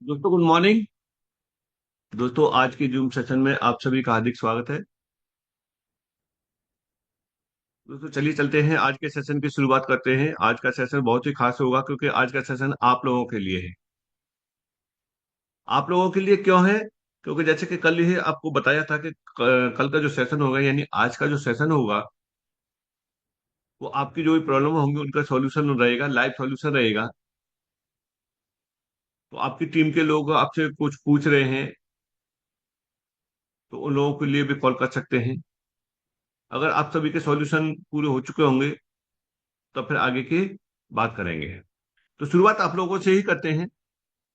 दोस्तों good morning. दोस्तों आज के जूम सेशन में आप सभी का हार्दिक स्वागत है। दोस्तों चलिए चलते हैं, आज के सेशन की शुरुआत करते हैं। आज का सेशन बहुत ही खास होगा क्योंकि आज का सेशन आप लोगों के लिए है। आप लोगों के लिए क्यों है? क्योंकि जैसे कि कल ही आपको बताया था कि कल का जो सेशन होगा यानी आज का जो सेशन होगा वो आपकी जो भी प्रॉब्लम होंगी उनका सॉल्यूशन रहेगा, लाइव सॉल्यूशन रहेगा। तो आपकी टीम के लोग आपसे कुछ पूछ रहे हैं तो उन लोगों के लिए भी कॉल कर सकते हैं। अगर आप सभी के सॉल्यूशन पूरे हो चुके होंगे तो फिर आगे की बात करेंगे। तो शुरुआत आप लोगों से ही करते हैं।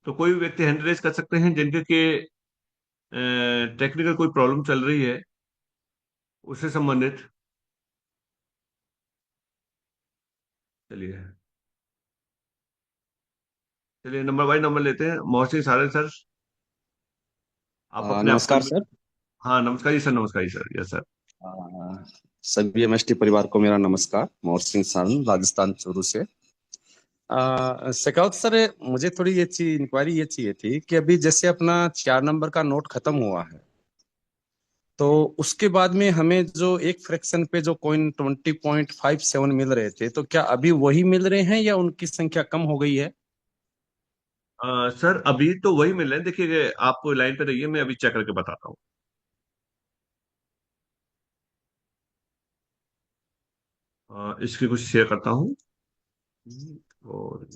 तो कोई भी व्यक्ति हैंड रेज कर सकते हैं जिनके के टेक्निकल कोई प्रॉब्लम चल रही है उससे संबंधित। चलिए चलिए नंबर बाई नंबर लेते हैं। मोहसिन सारे सर, आप अपने आप को नमस्कार सर। हाँ नमस्कार जी सर, नमस्कार जी सर, यस सर। अ, सभी एमएसटी परिवार को मेरा नमस्कार। मोहर सिंह सारण, राजस्थान चूरू से। शेखावत सर, मुझे थोड़ी ये चीज इंक्वायरी ये चाहिए थी कि अभी जैसे अपना 4 नंबर का नोट खत्म हुआ है, तो उसके बाद में हमें जो एक फ्रैक्शन पे जो कॉइन 20.57 मिल रहे थे, तो क्या अभी वही मिल रहे हैं या उनकी संख्या कम हो गई है? सर अभी तो वही मिल रहे हैं। देखिए आप लाइन पे रहिए, मैं अभी चेक करके बताता हूँ। इसकी कुछ शेयर करता हूँ। और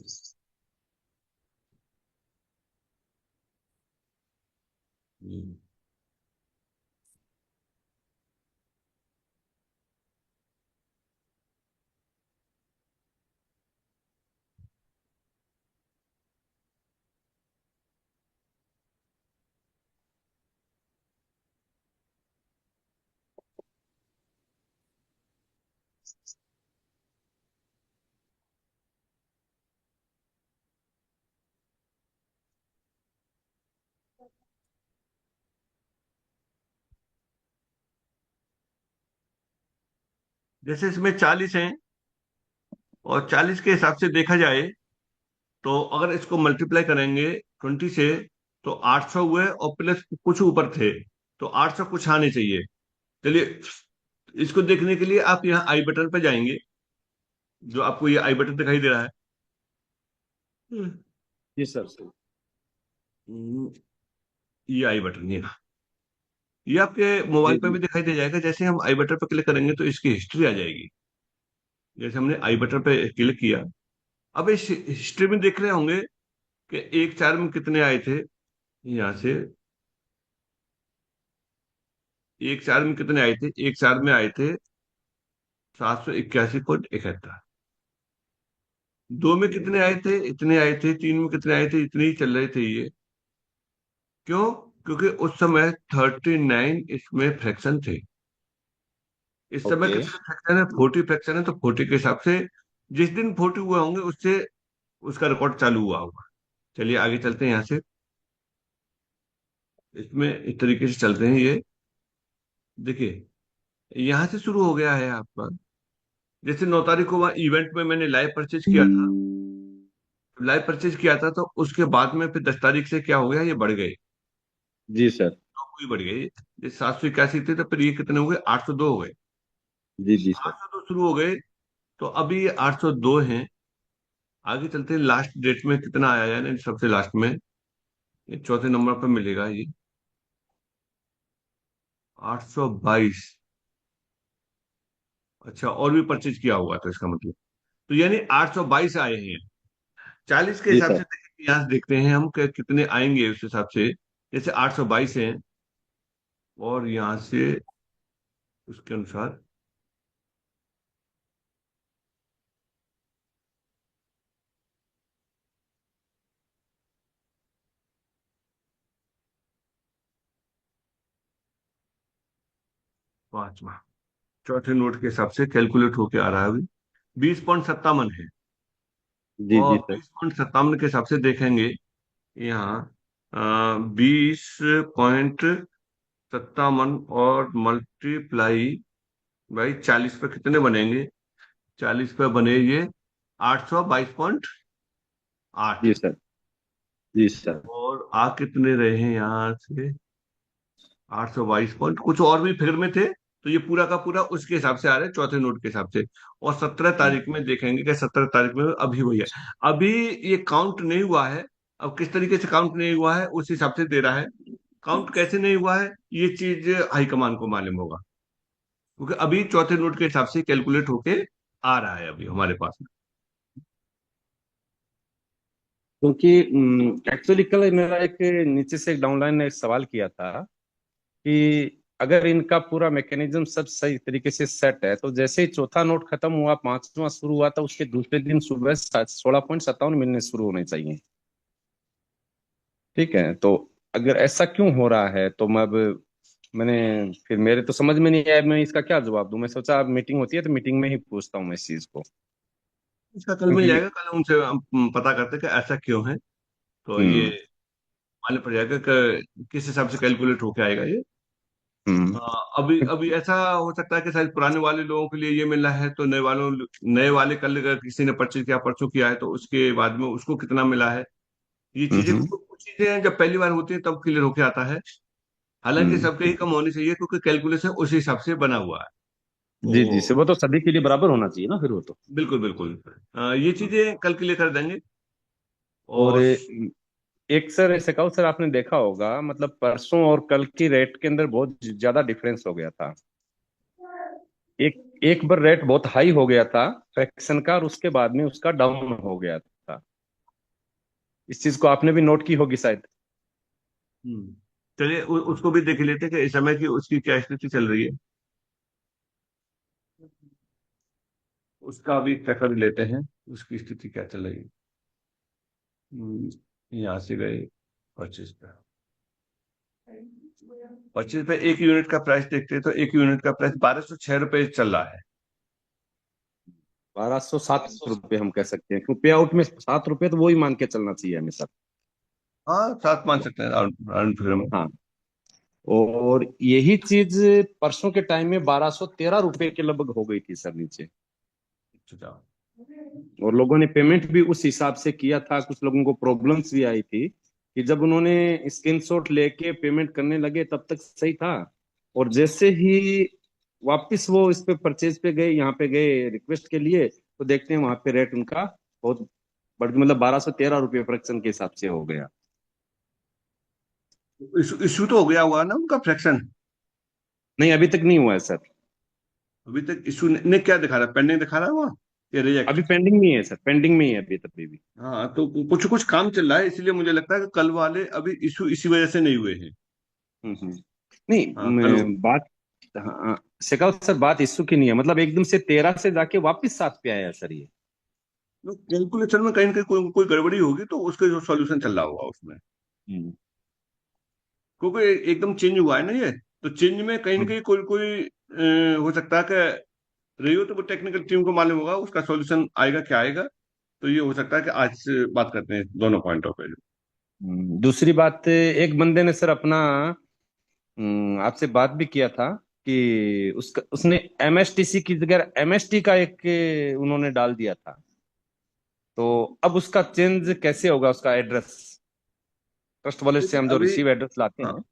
जैसे इसमें 40 हैं और 40 के हिसाब से देखा जाए तो अगर इसको मल्टीप्लाई करेंगे 20 से तो 800 हुए और प्लस कुछ ऊपर थे तो 800 कुछ आने चाहिए। चलिए इसको देखने के लिए आप यहाँ आई बटन पे जाएंगे। जो आपको ये आई बटन दिखाई दे रहा है। हम्म, जी सर सर। ये आई बटन ये आपके जी मोबाइल पे जी। भी दिखाई दे जाएगा। जैसे हम आई बटन पे क्लिक करेंगे तो इसकी हिस्ट्री आ जाएगी। जैसे हमने आई बटन पे क्लिक किया, अब इस हिस्ट्री में देख रहे होंगे कि एक चार में कितने आए थे। यहाँ से एक चार में कितने आए थे, एक चार में आए थे 781.71। दो में जी कितने आए थे, इतने आए थे। तीन में कितने आए थे, इतने ही चल रहे थे ये। क्यों? क्योंकि उस समय 39 इसमें फ्रैक्शन थे। इस समय ओके। कितने फ्रैक्शन है, 40 फ्रैक्शन है। तो 40 के हिसाब से जिस दिन 40 हुए होंगे उससे उसका रिकॉर्ड चालू हुआ होगा। चलिए आगे चलते हैं यहाँ से। इसमें इस तरीके से चलते हैं ये। देखिए यहाँ से शुरू हो गया है आपका। जैसे 9 तारीख को वहाँ इवेंट में मैंने लाइव परचेज किया था। लाइव परचेज किया था तो उसके बाद में फिर 10 तारीख से क्या हो गया, ये बढ़ गए। जी सर। तो बढ़ गए। ये 781 थे तो फिर ये कितने हो गए, 802 हो गए। जी जी सर। 802 शुरू हो गए तो अभी ये 802 हैं। आगे चलते हैं, लास्ट डेट में कितना आया है ना, सबसे लास्ट में ये चौथे नंबर पर मिलेगा ये 822। अच्छा और भी परचेज किया हुआ तो इसका मतलब, तो यानी 822 आए हैं। 40 के जी हिसाब सर। से देखिए, यहाँ से देखते हैं हम कि कितने आएंगे उस हिसाब से। जैसे 822 हैं और यहाँ से उसके अनुसार 5वां चौथे नोट के हिसाब से कैलकुलेट होके आ रहा है अभी 20.57 है। जी और जी सर। 20.57 के हिसाब से देखेंगे यहाँ 20.57 और मल्टीप्लाई भाई 40 पे कितने बनेंगे। 40 पे बने ये 822.8। जी सर। जी सर। और आ कितने रहे हैं यहाँ से, 822 पॉइंट कुछ और भी फिगर में थे। तो ये पूरा का पूरा उसके हिसाब से आ रहा है, चौथे नोट के हिसाब से। और 17 तारीख में देखेंगे कि 17 तारीख में अभी वही है। अभी ये काउंट नहीं हुआ है। अब किस तरीके से काउंट नहीं हुआ है उस हिसाब से दे रहा है। काउंट कैसे नहीं हुआ है ये चीज हाईकमान को मालूम होगा, क्योंकि अभी चौथे नोट के हिसाब से कैलकुलेट होके आ रहा है अभी हमारे पास में। क्योंकि एक्चुअली कल मेरा एक नीचे से एक डाउनलाइन ने एक सवाल किया था कि अगर इनका पूरा मैकेनिज्म सब सही तरीके से सेट है, तो जैसे ही चौथा नोट खत्म हुआ, पांचवा शुरू हुआ, था उसके दूसरे दिन सुबह 16.57 मिलने शुरू होने चाहिए। ठीक है, तो अगर ऐसा क्यों हो रहा है, तो मैं अब मैंने फिर मेरे तो समझ में नहीं आया मैं इसका क्या जवाब दूं। मैं सोचा अब मीटिंग होती है तो मीटिंग में ही पूछता हूँ मैं इस चीज को। इसका कल मिल क्योंकि जाएगा, कल उनसे हम पता करते हैं कि ऐसा क्यों है। तो ये हम्म मालूम पड़ जाएगा कि किस हिसाब से कैलकुलेट होके आएगा ये। हम्म अभी अभी ऐसा हो सकता है कि शायद पुराने वाले लोगों के लिए ये मिल रहा है, तो नए वाले कल अगर किसी ने परचेज किया, परसों किया है, तो उसके बाद में उसको कितना मिला है। ये चीजें हम्म कुछ चीजें हैं जब पहली बार होती है तब क्लियर होके आता है। हालांकि हम्म। सबके ही कम होनी चाहिए, क्योंकि कैलकुलेशन उसी हिसाब से बना हुआ है। जी जी, से तो वो तो सभी के लिए बराबर होना चाहिए ना फिर वो तो। बिल्कुल बिल्कुल, ये चीजें कल क्लियर कर देंगे। और और एक सर ऐसे कहो सर, आपने देखा होगा मतलब परसों और कल की रेट के अंदर बहुत ज्यादा डिफरेंस हो गया था। एक एक बार रेट बहुत हाई हो गया था फ्रैक्शन का, और उसके बाद में उसका डाउन हो गया था। इस चीज को आपने भी नोट की होगी शायद। चलिए उसको भी देख लेते हैं कि इस समय की उसकी क्या स्थिति चल रही है। उसका भी चक्कर लेते हैं, उसकी स्थिति क्या चल रही है। यहाँ से गए 25 पे। 25 पे एक यूनिट का प्राइस देखते हैं, तो एक यूनिट का प्राइस 1206 रुपये चल रहा है। 1207 रुपये हम कह सकते हैं, क्योंकि पे आउट में 7 रुपये तो वो ही मान के चलना चाहिए हमेशा। हाँ, सात मान सकते हैं राउंड राउंड फिगर में। हाँ, और यही चीज परसों के टाइम में 1213 रुपये के लगभग हो गई थी सर नीचे। अच्छा। और लोगों ने पेमेंट भी उस हिसाब से किया था। कुछ लोगों को प्रॉब्लम्स भी आई थी कि जब उन्होंने स्क्रीनशॉट लेके पेमेंट करने लगे तब तक सही था, और जैसे ही वापस वो इस पे परचेज पे गए, यहाँ पे गए रिक्वेस्ट के लिए, तो देखते हैं वहां पे रेट उनका बहुत बढ़ मतलब 1213 रुपये फ्रैक्शन के हिसाब से हो गया। इशू तो हो गया हुआ ना उनका फ्रैक्शन। नहीं, अभी तक नहीं हुआ है सर। अभी तक इशू ने क्या दिखा रहा है, पेंडिंग दिखा रहा है वहाँ, या रिजेक्ट। अभी पेंडिंग में ही है सर, पेंडिंग में ही है अभी तक भी। हाँ, तो कुछ कुछ काम चल रहा है, इसलिए मुझे लगता है कि कल वाले अभी इशू इसी वजह से नहीं हुए हैं। हम्म। नहीं, हाँ कल। बात, हाँ शेखावत सर, बात इश्यू की नहीं है। मतलब एकदम से 13 से जाके वापस 7 पे आया सर ये। कैलकुलेशन में कहीं ना कहीं कोई गड़बड़ी होगी, तो उसके जो सॉल्यूशन चल रहा होगा उसमें। हम्म क्योंकि एकदम चेंज हुआ है ना ये, तो चेंज में कहीं ना हम्म। कहीं कोई कोई हो सकता है कि रही हो, तो वो टेक्निकल टीम को मालूम होगा उसका सॉल्यूशन आएगा क्या आएगा। तो ये हो सकता है कि आज से बात करते हैं दोनों पॉइंट ऑफ व्यू। दूसरी बात, एक बंदे ने सर अपना आपसे बात भी किया था कि उसने एमएसटीसी की जगह एमएसटी का एक उन्होंने डाल दिया था। तो अब उसका चेंज कैसे होगा, उसका एड्रेस? ट्रस्ट वॉलेट से देखिए हम जो अभी, रिसीव एड्रेस लाते हाँ हैं।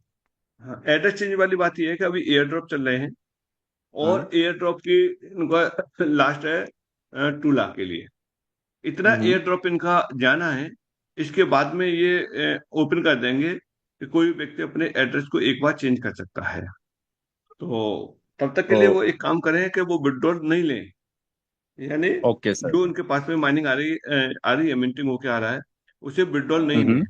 हाँ, एड्रेस चेंज वाली बात ये है कि अभी एयर ड्रॉप चल रहे हैं। हाँ। और एयर ड्रॉप की इनका लास्ट है 2 लाख के लिए। इतना हम्म एयर ड्रॉप इनका जाना है। इसके बाद में ये ओपन कर देंगे कि कोई व्यक्ति अपने एड्रेस को एक बार चेंज कर सकता है। तो तब तक के लिए तो वो एक काम करें कि वो विड्रॉल नहीं लें। यानी ओके सर। जो उनके पास में माइनिंग आ रही है, मिंटिंग होके आ रहा है, उसे विड्रॉल नहीं लें। हम्म।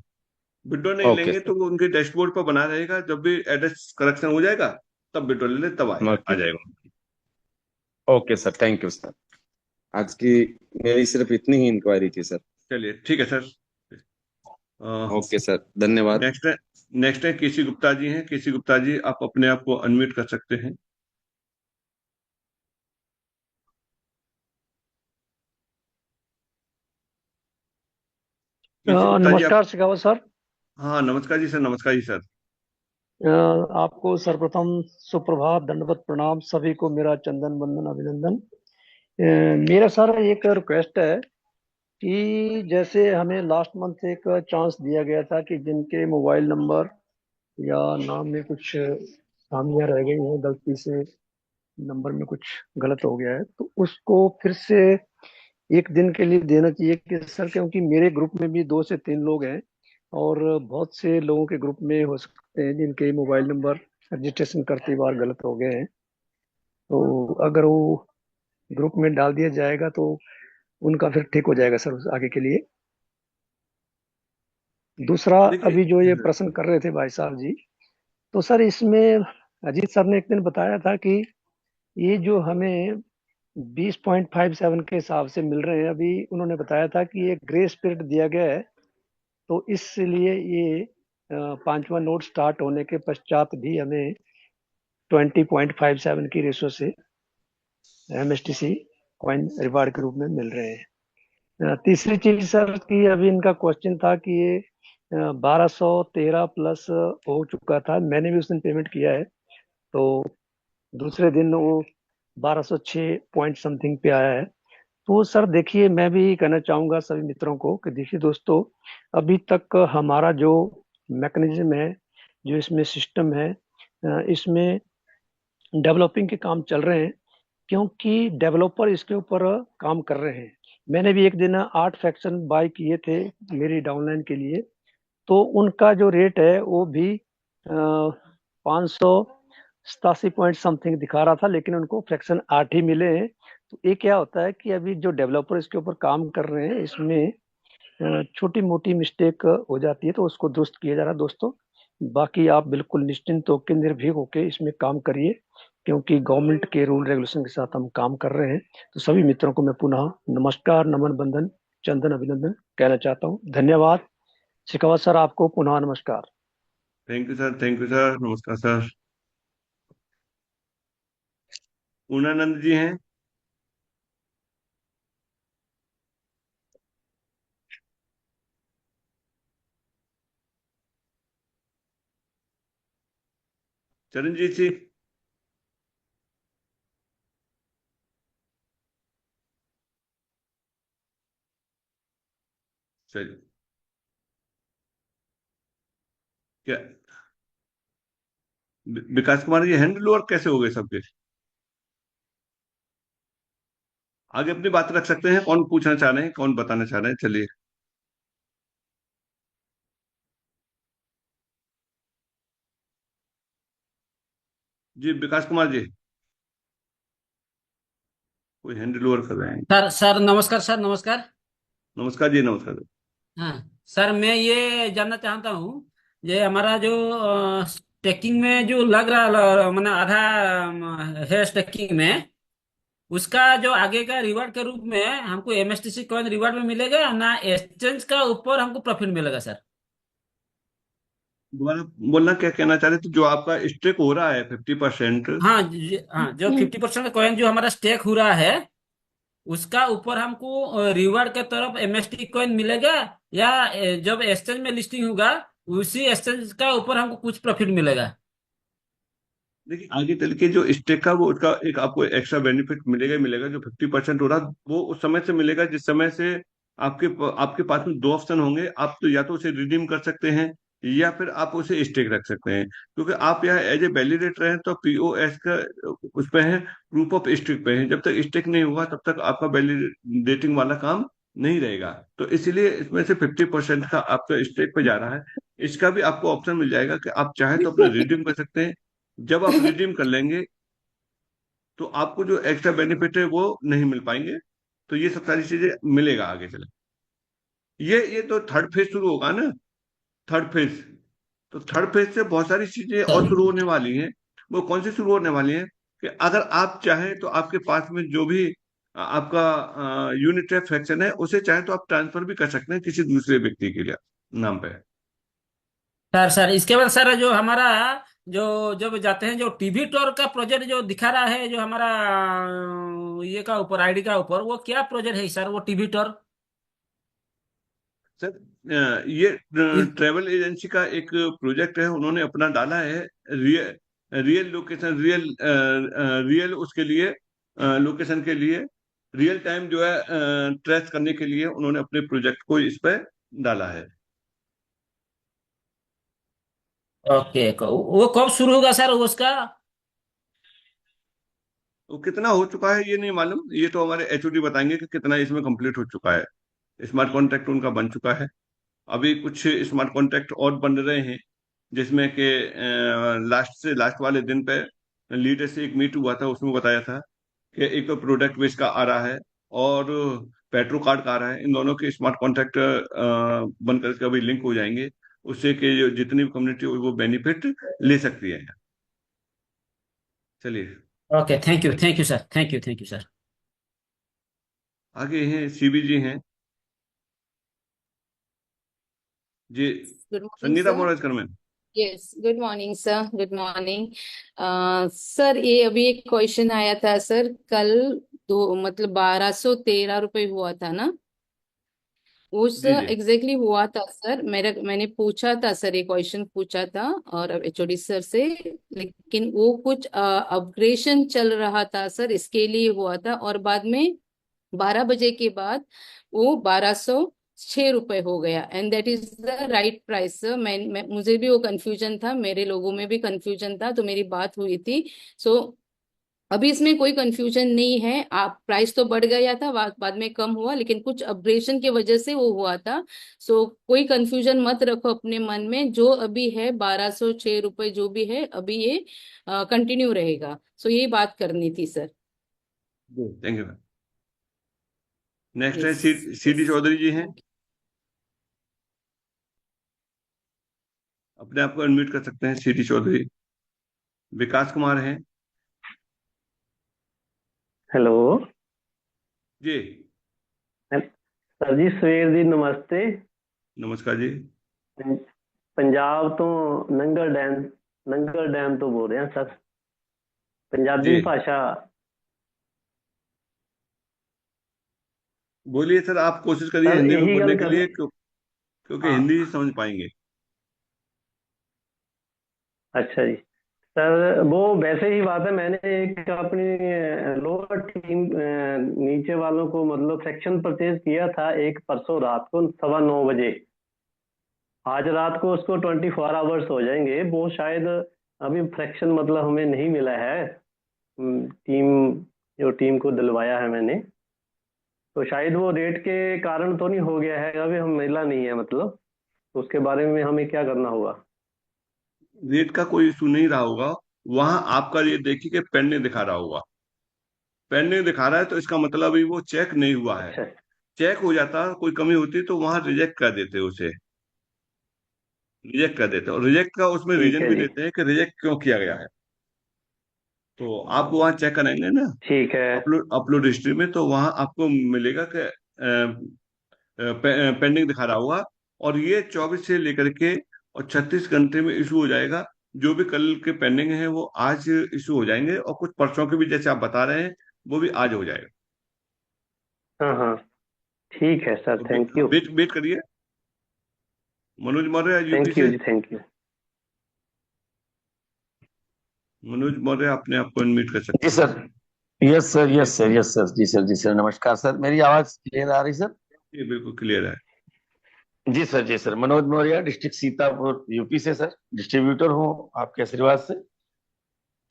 विड्रॉल नहीं ओके लेंगे सर। तो वो उनके डैशबोर्ड पर बना रहेगा, जब भी एड्रेस करेक्शन हो जाएगा तब विड्रॉल ले ले, तब आ ओके। जाएगा। Okay sir, thank you sir. आज की मेरी सिर्फ इतनी ही इंक्वायरी थी सर। चलिए ठीक है सर। ओके सर, धन्यवाद। नेक्स्ट है, नेक्स्ट है केसी गुप्ता जी हैं। केसी गुप्ता जी, आप अपने आप को अनम्यूट कर सकते हैं। केसी गुप्ता जी आप। नमस्कार शेखावत सर। हाँ नमस्कार जी सर, नमस्कार जी सर। आपको सर्वप्रथम सुप्रभात, दंडवत प्रणाम, सभी को मेरा चंदन वंदन अभिनंदन। मेरा सर एक रिक्वेस्ट है कि जैसे हमें लास्ट मंथ एक चांस दिया गया था कि जिनके मोबाइल नंबर या नाम में कुछ खामियां रह गई हैं, गलती से नंबर में कुछ गलत हो गया है, तो उसको फिर से एक दिन के लिए देना चाहिए कि सर, क्योंकि मेरे ग्रुप में भी 2 से 3 लोग हैं और बहुत से लोगों के ग्रुप में हो सकते हैं जिनके मोबाइल नंबर रजिस्ट्रेशन करते बार गलत हो गए हैं। तो अगर वो ग्रुप में डाल दिया जाएगा तो उनका फिर ठीक हो जाएगा सर उस आगे के लिए। दूसरा, देखिए, अभी जो ये प्रश्न कर रहे थे भाई साहब जी, तो सर इसमें अजीत सर ने एक दिन बताया था कि ये जो हमें 20.57 के हिसाब से मिल रहे हैं, अभी उन्होंने बताया था कि ये ग्रेस पीरियड दिया गया है, तो इसलिए ये 5वां नोट स्टार्ट होने के पश्चात भी हमें 20.57 की रेशो से एमएसटीसी कॉइन रिवार्ड के रूप में मिल रहे हैं। तीसरी चीज सर की अभी इनका क्वेश्चन था कि ये 1213 प्लस हो चुका था, मैंने भी उस दिन पेमेंट किया है, तो दूसरे दिन वो 1206 पॉइंट समथिंग पे आया है। तो सर देखिए, मैं भी कहना चाहूंगा सभी मित्रों को कि देखिए दोस्तों, अभी तक हमारा जो मैकेनिज्म है, जो इसमें सिस्टम है, इसमें डेवलपिंग के काम चल रहे हैं, क्योंकि डेवलपर इसके ऊपर काम कर रहे हैं। मैंने भी एक दिन 8 फ्रैक्शन बाय किए थे मेरी डाउनलाइन के लिए, तो उनका जो रेट है वो भी 587 पॉइंट समथिंग दिखा रहा था, लेकिन उनको फ्रैक्शन 8 ही मिले हैं। तो ये क्या होता है कि अभी जो डेवलपर इसके ऊपर काम कर रहे हैं, इसमें छोटी मोटी मिस्टेक हो जाती है, तो उसको दुरुस्त किया जा रहा है दोस्तों। बाकी आप बिल्कुल निश्चिंत होकर निर्भीक होकर इसमें काम करिए, क्योंकि गवर्नमेंट के रूल रेगुलेशन के साथ हम काम कर रहे हैं। तो सभी मित्रों को मैं पुनः नमस्कार, नमन, बंदन, चंदन, अभिनंदन कहना चाहता हूँ। धन्यवाद। शिकावत सर, आपको पुनः नमस्कार। Thank you sir, thank you sir, नमस्कार सर। पूर्णानंद जी हैं? चरणजीत जी? चलिए। क्या विकास कुमार जी हैंडल ओवर कैसे हो गए सबके? आगे अपनी बात रख सकते हैं, कौन पूछना चाह रहे हैं, कौन बताना चाह रहे हैं, चलिए। जी विकास कुमार जी, कोई हैंडल ओवर कर रहे हैं? सर सर नमस्कार, सर नमस्कार। नमस्कार जी, नमस्कार। हाँ सर, मैं ये जानना चाहता हूँ, ये हमारा जो स्टेकिंग में जो लग रहा मैंने आधा है स्टेकिंग में, उसका जो आगे का रिवार्ड के रूप में हमको एमएसटीसी कॉइन रिवार्ड में मिलेगा ना, एक्सचेंज का ऊपर हमको प्रॉफिट मिलेगा सर? दोबारा बोलना, क्या कहना चाह रहे थे? जो आपका स्टेक हो रहा है 50%? हाँ हाँ, जो 50% का कॉइन जो हमारा स्टेक हो रहा है, उसका ऊपर हमको रिवार्ड के तरफ एमएसटी कॉइन मिलेगा, या जब एक्सचेंज में लिस्टिंग होगा उसी एक्सचेंज का ऊपर हमको कुछ प्रॉफिट मिलेगा? देखिए, आगे चल के जो स्टेक का वो उसका एक आपको एक्स्ट्रा बेनिफिट मिलेगा ही मिलेगा। जो 50% हो रहा वो उस समय से मिलेगा जिस समय से आपके पास में दो ऑप्शन होंगे। आप तो या तो उसे रिडीम कर सकते हैं या फिर आप उसे स्टेक रख सकते हैं। क्योंकि आप यहाँ एज ए वैलिडेटर हैं तो पीओएस का उस पे है, प्रूफ ऑफ स्टेक पे है। जब तक स्टेक नहीं होगा तब तक आपका वैलिडेटिंग वाला काम नहीं रहेगा। तो इसीलिए इसमें से 50% का आपका स्टेक पे जा रहा है। इसका भी आपको ऑप्शन मिल जाएगा कि आप चाहें तो अपना रिडीम कर सकते हैं। जब आप रिडीम कर लेंगे तो आपको जो एक्स्ट्रा बेनिफिट है वो नहीं मिल पाएंगे। तो ये सब सारी चीजें मिलेगा आगे चले। ये तो थर्ड फेज शुरू होगा ना, थर्ड फेज। तो थर्ड फेज से बहुत सारी चीजें और शुरू होने वाली हैं। वो कौन सी शुरू होने वाली हैं कि अगर आप चाहें तो आपके पास में जो भी आपका यूनिट है, फ्रैक्शन है, उसे चाहें तो आप ट्रांसफर भी कर सकते हैं किसी दूसरे व्यक्ति के लिए नाम पे। सर सर इसके बाद सर, जो हमारा जो जब जाते हैं, जो टीवी टॉर का प्रोजेक्ट जो दिखा रहा है, जो हमारा ये का ऊपर आईडी का ऊपर, वो क्या प्रोजेक्ट है सर, वो टीवी टॉर? सर ये ट्रेवल एजेंसी का एक प्रोजेक्ट है, उन्होंने अपना डाला है। रियल लोकेशन, रियल उसके लिए, लोकेशन के लिए। रियल टाइम जो है ट्रेस करने के लिए उन्होंने अपने प्रोजेक्ट को इस पे डाला है। ओके, वो कब शुरू होगा सर उसका? वो कितना हो चुका है ये नहीं मालूम, ये तो हमारे एचओडी बताएंगे कि कितना इसमें कंप्लीट हो चुका है। स्मार्ट कॉन्ट्रैक्ट उनका बन चुका है। अभी कुछ स्मार्ट कॉन्ट्रैक्ट और बन रहे हैं, जिसमें कि लास्ट से लास्ट वाले दिन पे लीडर से एक मीट हुआ था, उसमें बताया था कि एक तो प्रोडक्ट बेस का आ रहा है और पेट्रो कार्ड का आ रहा है। इन दोनों के स्मार्ट कॉन्ट्रैक्ट बन करके अभी लिंक हो जाएंगे, उससे कि जो जितनी भी कम्युनिटी वो बेनिफिट ले सकती है। चलिए okay, thank you sir, thank you sir. आगे हैं सीबीजी हैं जी, Good morning, Sangeeta sir. Morajkar ma'am. Yes, good morning, sir. Good morning. Sir ये अभी एक क्वेश्चन आया था सर, कल दो मतलब 1213 रुपए हुआ था ना? वो जी सर जी एग्जैक्टली हुआ था सर, मैंने पूछा था सर, ये क्वेश्चन पूछा था और अब एचओडी सर से, लेकिन वो कुछ अपग्रेडेशन चल रहा था सर, इसके लिए हुआ था, और बाद में 12 बजे के बाद वो 1206 रुपए हो गया, and that is the right price sir. मुझे भी वो कंफ्यूजन था, मेरे लोगों में भी कंफ्यूजन था, तो मेरी बात हुई थी। सो अभी इसमें कोई कंफ्यूजन नहीं है, आप प्राइस तो बढ़ गया था, बाद में कम हुआ, लेकिन कुछ अपग्रेडेशन की वजह से वो हुआ था। सो कोई कंफ्यूजन मत रखो अपने मन में, जो अभी है 1206 रुपए जो भी है अभी ये कंटिन्यू रहेगा। सो ये बात करनी थी sir. Thank you ma'am. Next है यस। सीडी चौधरी जी हैं, अपने आप को अनम्यूट कर सकते हैं सीडी चौधरी। विकास कुमार हैं हेलो जी, सर जी, सवेर जी नमस्ते। नमस्कार जी। पंजाब तो नंगल डैम तो बोल रहे हैं सर, जी पंजाबी भाषा। बोलिए सर, आप कोशिश करिए सर हिंदी में यही बोलने गल के कर। लिए, क्योंकि हाँ, हिंदी ही समझ पाएंगे। अच्छा जी। सर वो वैसे ही बात है, मैंने एक अपनी लोअर टीम नीचे वालों को मतलब सेक्शन परचेज किया था एक परसों रात को 9:15 बजे। आज रात को उसको 24 आवर्स हो जाएंगे, वो शायद अभी फ्रैक्शन मतलब हमें नहीं मिला है। टीम जो टीम को दिलवाया है मैंने, तो शायद वो रेट के कारण तो नहीं हो गया है, अभी हम मिला नहीं है मतलब, तो उसके बारे में हमें क्या करना होगा? रेट का कोई इशू नहीं रहा होगा, वहां आपका ये देखिए कि पेंडिंग दिखा रहा होगा। पेंडिंग दिखा रहा है तो इसका मतलब ही वो चेक नहीं हुआ है। अच्छा। चेक हो जाता, कोई कमी होती तो वहां रिजेक्ट कर देते उसे, रिजेक्ट कर देते, और रिजेक्ट का उसमें ठीक रीजन है भी जी। देते हैं कि रिजेक्ट क्यों किया गया है। तो आप वहां चेक करेंगे ना ठीक है। अपलोड हिस्ट्री में, तो वहां आपको मिलेगा कि पेंडिंग दिखा रहा होगा। और ये 24 से लेकर के और 36 घंटे में इशू हो जाएगा। जो भी कल के पेंडिंग है वो आज इशू हो जाएंगे, और कुछ पर्चों के भी जैसे आप बता रहे हैं वो भी आज हो जाएगा। हाँ हाँ, ठीक है सर, तो थैंक यू। वेट वेट करिए। Manoj Maurya UP thank you से। जी, थैंक यू। मनोज मौर्य अपने आप को अनम्यूट कर जी सकते हैं। Sir. Yes sir, yes sir, yes sir, जी सर, जी सर, नमस्कार सर, मेरी आवाज क्लियर आ रही सर? ये बिल्कुल क्लियर है। जी सर, जी sir, Manoj Maurya, district Sitapur, UP से सर, डिस्ट्रीब्यूटर हूँ आपके आशीर्वाद से।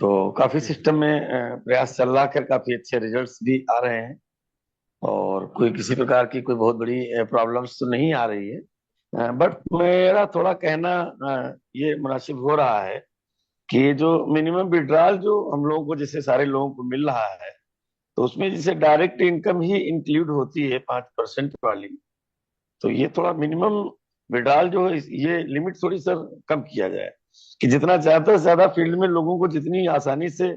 तो काफी जी सिस्टम में प्रयास चल रहा कर, काफी अच्छे रिजल्ट्स भी आ रहे हैं, और कोई किसी प्रकार की कोई बहुत बड़ी प्रॉब्लम्स तो नहीं आ रही है। बट मेरा थोड़ा कहना ये मुनासिब हो रहा है कि ये जो मिनिमम विड्रॉल जो हम लोगों को, जैसे सारे लोगों को मिल रहा है, तो उसमें जैसे डायरेक्ट इनकम ही इंक्लूड होती है 5% वाली, तो ये थोड़ा मिनिमम विड्रॉल जो है ये लिमिट थोड़ी सर कम किया जाए, कि जितना ज्यादा से ज्यादा फील्ड में लोगों को जितनी आसानी से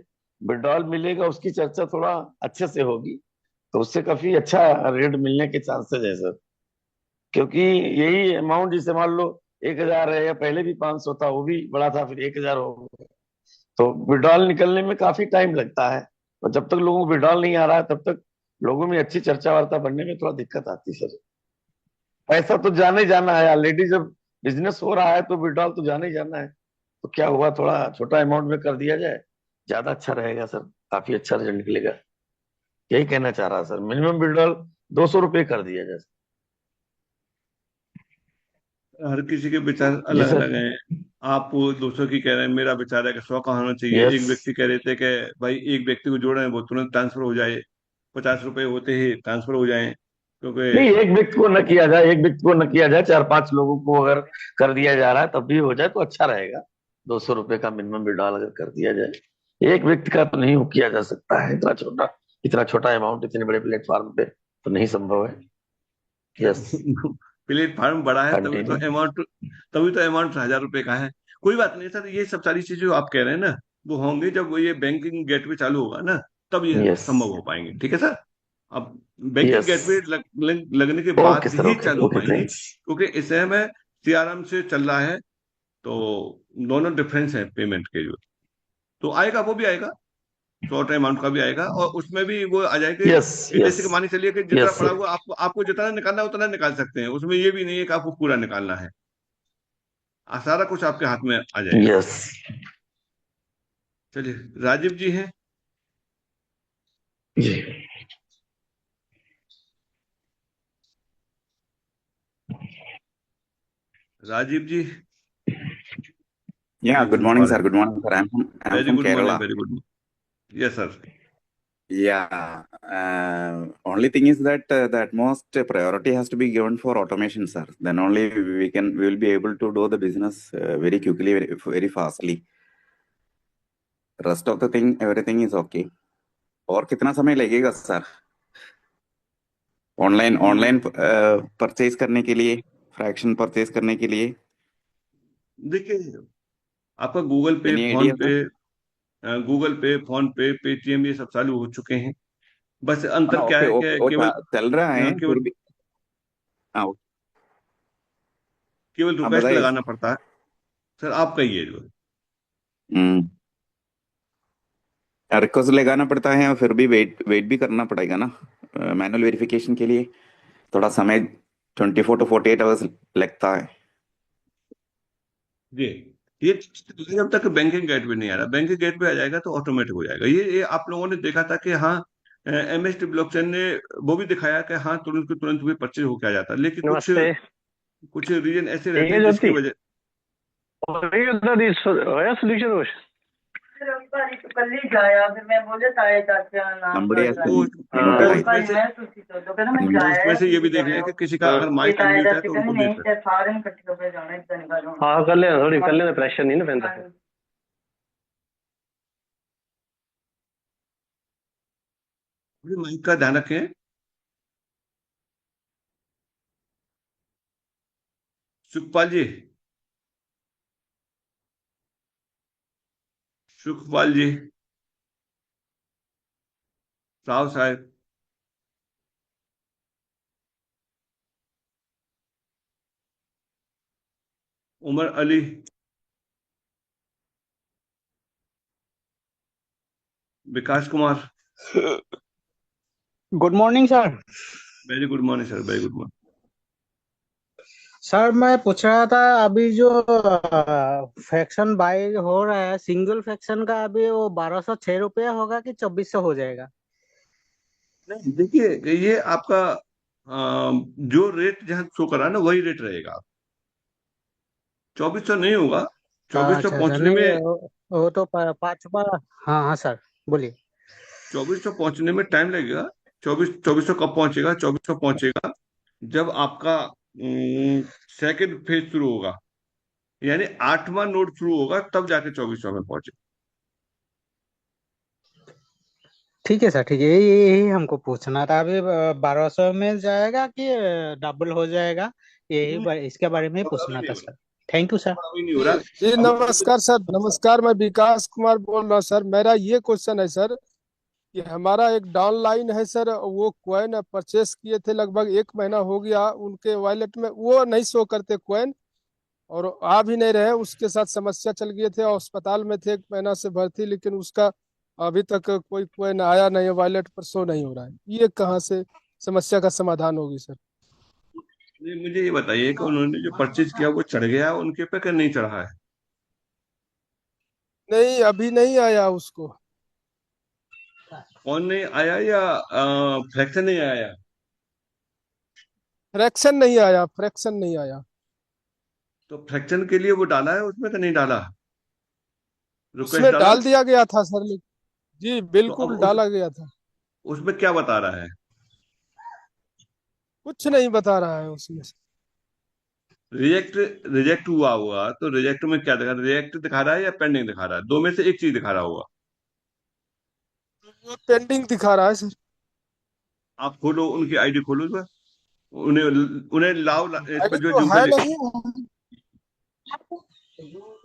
विड्रॉल मिलेगा उसकी चर्चा थोड़ा अच्छे से होगी, तो उससे काफी अच्छा रेट मिलने के चांसेस है सर। क्योंकि यही अमाउंट जैसे मान लो 1,000 है, या पहले भी 500 था, वो भी बड़ा था, फिर 1,000 हो गया, तो विड्रॉल निकलने में काफी टाइम लगता है, और जब तक लोगों को विड्रॉल नहीं आ रहा है तब तक लोगों में अच्छी चर्चा वार्ता बनने में थोड़ा दिक्कत आती है सर। पैसा तो जाना ही जाना है ऑलरेडी, जब बिजनेस हो रहा है तो विड्रॉल तो जाना ही जाना है, तो क्या हुआ, थोड़ा छोटा अमाउंट में कर दिया जाए, ज्यादा अच्छा रहेगा सर, काफी अच्छा रिजल्ट निकलेगा। यही कहना चाह रहा सर, मिनिमम विड्रॉल 200 रुपये कर दिया जाए। हर किसी के विचार जी अलग सर। अलग हैं। आप 200 की कह रहे हैं, मेरा विचार है कि 100 का होना चाहिए। यस। एक व्यक्ति कह रहे थे कि भाई एक व्यक्ति को जोड़ रहे हैं वो तुरंत ट्रांसफर हो जाए, 50 रुपए होते ही ट्रांसफर हो जाए, नहीं, क्योंकि एक व्यक्ति को न किया जाए, एक व्यक्ति को न किया जाए, 4-5 लोगों को अगर कर दिया जा रहा है तब भी हो जाए तो अच्छा रहेगा। 200 रुपये का मिनिमम विड्रॉल अगर कर दिया जाए, एक व्यक्ति का तो नहीं किया जा सकता है, इतना छोटा अमाउंट इतने बड़े प्लेटफॉर्म पे तो नहीं संभव है। यस। प्लेटफॉर्म बड़ा है कंटिन्यू। तभी तो अमाउंट 1,000 रुपए का है। कोई बात नहीं सर, ये सब सारी चीजें जो आप कह रहे हैं ना, वो होंगे जब वो ये बैंकिंग गेटवे चालू होगा ना, तब ये यस। संभव हो पाएंगे। ठीक है सर। अब बैंकिंग यस। गेटवे लगने के ओके बाद सर। ही ओके चालू हो ओके, पाएंगे, थैंक्स। क्योंकि इस समय सीआरएम से चल रहा है, तो दोनों डिफरेंस है पेमेंट के जो। तो आएगा, वो भी आएगा, शॉर्ट अमाउंट का भी आएगा, और उसमें भी वो आ जाएंगे यस। कि यस। जैसे कि मान चलिए कि जितना यस। पड़ा हुआ आपको आपको जितना निकालना है उतना निकाल सकते हैं। उसमें ये भी नहीं है कि आपको पूरा निकालना है, सारा कुछ आपके हाथ में आ जाएगा। यस। चलिए, राजीव जी हैं। जी। राजीव जी, Yeah, please good morning, go sir. Ahead. Good morning, sir. I'm very from good morning, Kerala. Very good morning. Yes sir. Yeah. Only thing is that the utmost priority has to be given for automation, sir. Then only we will be able to do the business very quickly, very fastly. Rest of the thing, everything is okay. और कितना समय लगेगा sir online purchase करने के लिए, fraction purchase करने के लिए? देखिए, आपका गूगल पे, एनी फोन आइडिया पे, सर? गूगल पे, फोन पे, पेटीएम, ये सब चालू हो चुके हैं। बस अंतर ना, क्या ओके है ओके, कि वो केवल चल रहा है फिर केवल भी। हाँ, केवल आप रिक्वेस्ट बताइए। लगाना पड़ता है। सर आप कहिए जो। हम्म, रिक्वेस्ट लगाना पड़ता है और फिर भी वेट वेट भी करना पड़ेगा ना मैनुअल वेरिफिकेशन के लिए। थोड़ा समय 24 to 48 आवर्स लगता है। जी, ये जब तक बैंकिंग गेटवे नहीं आ रहा, बैंकिंग गेटवे आ जाएगा तो ऑटोमेटिक हो जाएगा। ये आप लोगों ने देखा था कि हाँ, एमएसटी ब्लॉकचेन ने वो भी दिखाया कि हाँ, तुरंत के तुरंत भी परचेज होके आ जाता है, लेकिन कुछ नमस्ते। कुछ रीजन ऐसे ठीक रहते है हैं जिसकी ज्योति, वजह। और ये उधर होया सोल्यूशन कुछ? Somebody has तो to तो notify. उसमें से तो उसमें से ये भी देख लें कि किसी का अगर माइक अनम्यूट है तो उनको म्यूट करें। हाँ, कर लेना, थोड़ी कर लेना, प्रेशर नहीं ना पैंता। माइक का ध्यान रखें। सुखपाल जी, सुखपाल जी, साहब साहब, Umar Ali, Vikas Kumar. Good morning sir. Very good morning sir, very good morning. Sir मैं पूछ रहा था, अभी जो फ्रैक्शन बाय हो रहा है सिंगल फ्रैक्शन का, अभी वो 1206 रुपया होगा कि 2400 हो जाएगा? नहीं, देखिए, ये आपका जो रेट जहाँ शो करा ना वही रेट रहेगा। 2400 नहीं होगा। 2400 अच्छा अच्छा, पहुंचने नहीं में वो तो पांचवा। हाँ हाँ सर, बोलिए। 2400 पहुंचने में टाइम लगेगा। 2400 कब पहुंचेगा? 2400 पहुंचेगा जब आपका सेकंड फेज शुरू होगा, यानी 8वां नोड शुरू होगा, तब जाके 2400 में पहुंचे। ठीक है सर, ठीक है, यही हमको पूछना था। अभी 1200 में जाएगा कि डबल हो जाएगा, इसके बारे में बड़ा भी पूछना नहीं था हो सर। Thank you sir. बड़ा भी नहीं हो रहा। जी अब नमस्कार सर। नमस्कार, मैं विकास कुमार बोल रहा हूँ सर। मेरा ये क्वेश्चन है सर कि हमारा एक डाउनलाइन है सर, वो कॉइन परचेस किए थे, लगभग 1 महीना हो गया, उनके वॉलेट में वो नहीं शो करते कॉइन, और आ भी नहीं रहे। उसके साथ समस्या चल गए थे और अस्पताल में थे 1 महीना से भर्ती, लेकिन उसका अभी तक कोई कॉइन आया नहीं है, वॉलेट पर शो नहीं हो रहा है। ये कहाँ से समस्या का समाधान होगी सर? मुझे ये बताइए कि उन्होंने जो परचेज किया वो चढ़ गया उनके पे कि नहीं चढ़ा है? नहीं, अभी नहीं आया उसको। कौन नहीं आया या फ्रैक्शन नहीं आया? फ्रैक्शन नहीं आया, फ्रैक्शन नहीं आया। तो फ्रैक्शन के लिए वो डाला है उसमें कि नहीं डाला? रिक्वेस्ट उसमें डाला? डाल दिया गया था सर, जी तो अब बिल्कुल डाला गया था। उसमें क्या बता रहा है? कुछ नहीं बता रहा है उसमें। रिजेक्ट, रिजेक्ट हुआ हुआ तो रिजेक्ट में क्या दिखा रहा है? रिजेक्ट दिखा रहा है या पेंडिंग दिखा रहा है? दो में से एक चीज दिखा रहा होगा। वो पेंडिंग दिखा रहा है सर। आप खोलो, उनकी आईडी खोलो इस बार। उन्हें उन्हें लाओ इस पर आईडी जो तो जिनका है नहीं,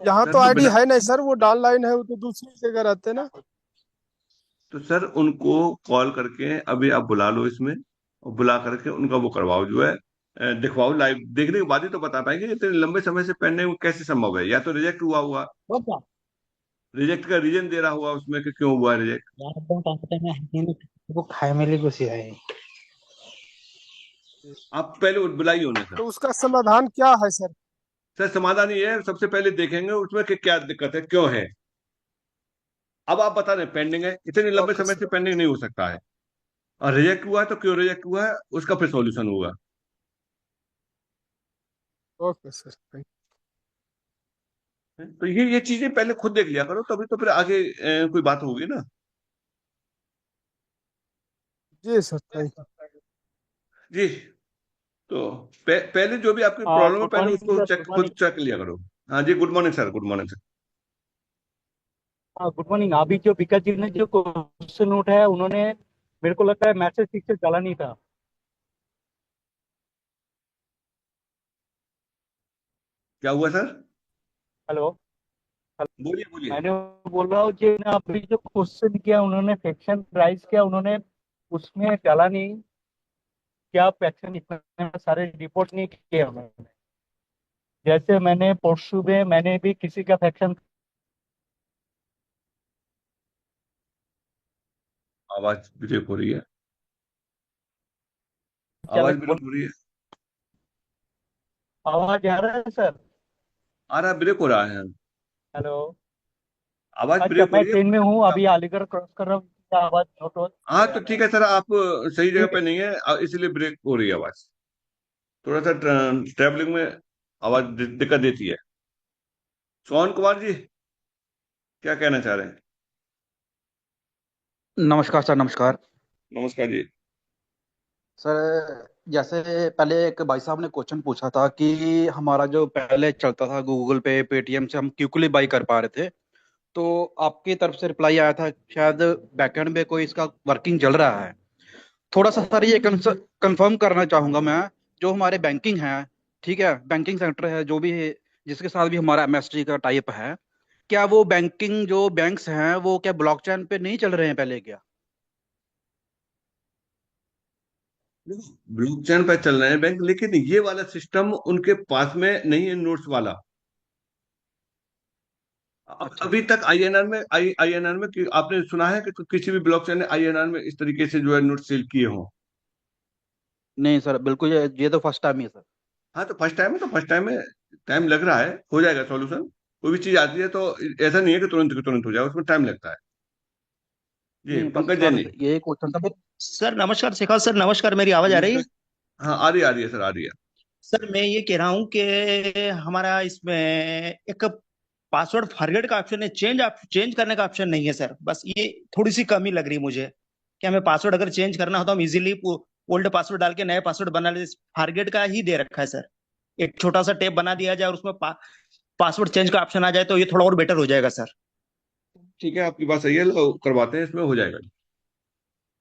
यहाँ सर तो तो आईडी बिना, है नहीं सर, वो डाउन लाइन है, वो तो दूसरी जगह रहते ना। तो सर उनको कॉल करके अभी आप बुला लो इसमें, और बुला करके उनका वो करवाओ, जो है दिखवाओ। लाइव देखने के बाद ही तो बता पाएंगे इतने लंबे समय से पेंडिंग कैसे संभव है। या तो रिजेक्ट हुआ हुआ, रिजेक्ट का रीजन दे रहा हुआ उसमें कि क्यों हुआ रिजेक्ट। वो खाए मिली गुस्सी है। आप पहले बुलाइए उन्हें सर। तो उसका समाधान क्या है सर? सर समाधान ये है, सबसे पहले देखेंगे उसमें कि क्या दिक्कत है, क्यों है। अब आप बता रहे पेंडिंग है, इतने लंबे ओके समय से सर। पेंडिंग नहीं हो सकता है। और रिजेक्ट हुआ है तो क्यों रिजेक्ट हुआ है, उसका फिर सॉल्यूशन होगा। ओके सर, थैंक तो ये चीजें पहले खुद देख लिया करो, तभी तो फिर आगे कोई बात होगी ना। जी सर, थैंक जी। तो पहले जो भी आपकी प्रॉब्लम है गुड पहले मॉर्निंग उसको सर, चेक, गुड खुद मॉर्निंग। चेक लिया करो। हाँ जी, good morning sir, good morning sir. Good morning. अभी जो विकास जी ने जो क्वेश्चन उठाया, उन्होंने मेरे को लगता है मैसेज ठीक से डाला नहीं था। क्या हुआ सर? हेलो। बोलिए बोलिए। मैंने बोल रहा हूँ कि अभी जो क्वेश्चन किया उन्होंने, फ्रैक्शन राइज किया उन्होंने, उसमें डाला नहीं। क्या फ्रैक्शन इतने सारे रिपोर्ट नहीं किए उन्होंने? जैसे मैंने परसों में मैंने भी किसी का फ्रैक्शन। आवाज ब्रेक हो रही है, आवाज ब्रेक हो रही है। आवाज आ रहा है सर? आ रहा, ब्रेक हो रहा है। हेलो। आवाज अच्छा, ब्रेक हो मैं रही है। ट्रेन में हूँ अभी, अलिगढ़ क्रॉस कर रहा हूँ, क्या आवाज नोट हो हाँ तो आ रहा ठीक है? है सर, आप सही जगह ठीक पे है। नहीं है, इसलिए ब्रेक हो रही है आवाज। थोड़ा सा ट्रैवलिंग में आवाज दिक्कत देती है। सोहन कुमार जी, क्या कहना चाह रहे हैं? नमस्कार सर, नमस्कार नमस्कार जी। सर। जैसे पहले एक भाई साहब ने क्वेश्चन पूछा था कि हमारा जो पहले चलता था गूगल पे पेटीएम से हम क्विकली बाई कर पा रहे थे, तो आपकी तरफ से रिप्लाई आया था शायद बैकएंड में कोई इसका वर्किंग चल रहा है। थोड़ा सा सर ये कंफर्म करना चाहूंगा मैं, जो हमारे बैंकिंग है, ठीक है, बैंकिंग सेक्टर है जो भी है, जिसके साथ भी हमारा एमएसटी का टाइप है, क्या वो बैंकिंग जो बैंक्स हैं वो क्या ब्लॉकचेन पे नहीं चल रहे हैं पहले क्या? ब्लॉकचेन पर चल रहे हैं बैंक, लेकिन ये वाला सिस्टम उनके पास में नहीं है, नोट्स वाला। अब अच्छा। अभी तक आईएनआर में आईएनआर में आपने सुना है कि किसी भी ब्लॉकचेन ने आईएनआर में इस तरीके से जो है नोट सेल किए हों? नहीं सर, बिल्कुल ये तो फर्स्ट टाइम ही है सर। हाँ तो फर्स्ट टाइम है, तो फर्स्ट टाइम में टाइम लग रहा है, हो जाएगा सॉल्यूशन। कोई भी चीज आती है तो ऐसा नहीं है कि तुरंत के तुरंत हो जाए, उसमें टाइम लगता है। जी, नहीं बस पंकज जैन सर जी। ये क्वेश्चन था मेरा। सर नमस्कार, शेखर सर नमस्कार, मेरी आवाज आ रही नमस्कार। है? हाँ आ रही है सर, आ रही है। सर मैं ये कह रहा हूँ कि हमारा इसमें एक पासवर्ड फॉरगेट का ऑप्शन है, चेंज करने का ऑप्शन नहीं है सर। बस ये थोड़ी सी कमी लग रही है मुझे कि हमें पासवर्ड अगर चेंज करना हो तो हम इजीली ओल्ड पासवर्ड डाल के नए पासवर्ड बना ले। फॉरगेट का ही दे रखा है सर। एक छोटा सा टेप बना दिया जाए और उसमें पासवर्ड चेंज का ऑप्शन आ जाए तो ये थोड़ा और बेटर हो जाएगा सर। ठीक है, आपकी बात सही है, करवाते हैं, इसमें हो जाएगा।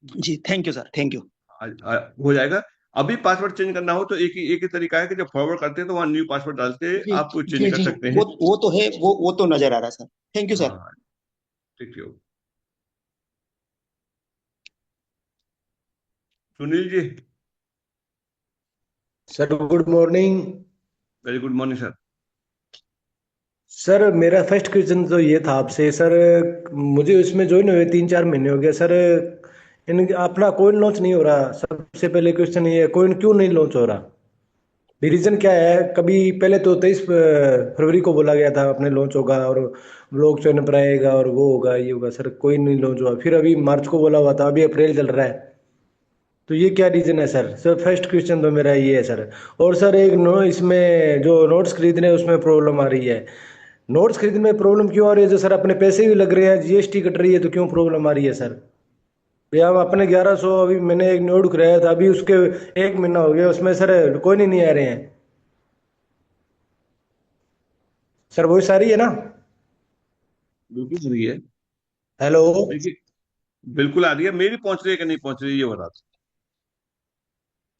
जी thank you sir, thank you. हो जाएगा। अभी पासवर्ड चेंज करना हो तो एक ही तरीका है कि जब फॉरवर्ड करते हैं तो वहां न्यू पासवर्ड डाल के जी आप चेंज जी कर जी, सकते हैं। वो तो है, वो तो नजर आ रहा है सर। Thank you sir. हाँ ठीक है। Sunil ji. Sir good morning. Very good morning sir. Sir मेरा फर्स्ट क्वेश्चन तो ये था आपसे सर, मुझे इसमें ज्वाइन हुए 3-4 महीने हो गए सर, इन अपना कोइन लॉन्च नहीं हो रहा। सबसे पहले क्वेश्चन ये है, कोइन क्यों नहीं लॉन्च हो रहा? रीजन क्या है, कभी पहले तो 23 फरवरी को बोला गया था अपने लॉन्च होगा और ब्लॉकचेन पर आएगा और वो होगा ये होगा, सर कोई नहीं लॉन्च हुआ। फिर अभी मार्च को बोला हुआ था, अभी अप्रैल चल रहा है। तो ये क्या रीजन है सर? सर फर्स्ट क्वेश्चन तो मेरा ये है सर। और सर एक इसमें जो नोट्स खरीदने हैं उसमें प्रॉब्लम आ रही है। नोट्स खरीदने में प्रॉब्लम क्यों आ रही है? जो सर अपने पैसे भी लग रहे हैं, जीएसटी कट रही है, तो क्यों प्रॉब्लम आ रही है सर? भैया हम अपने 1100, अभी मैंने एक नोट कराया था, अभी उसके 1 महीना हो गया, उसमें सर कोई नहीं आ रहे हैं सर। वही सारी है ना? बिल्कुल आ रही है। हेलो? देखिए, बिल्कुल आ रही है। मेरी पहुंच रही है कि नहीं पहुंच रही है, ये बता दो।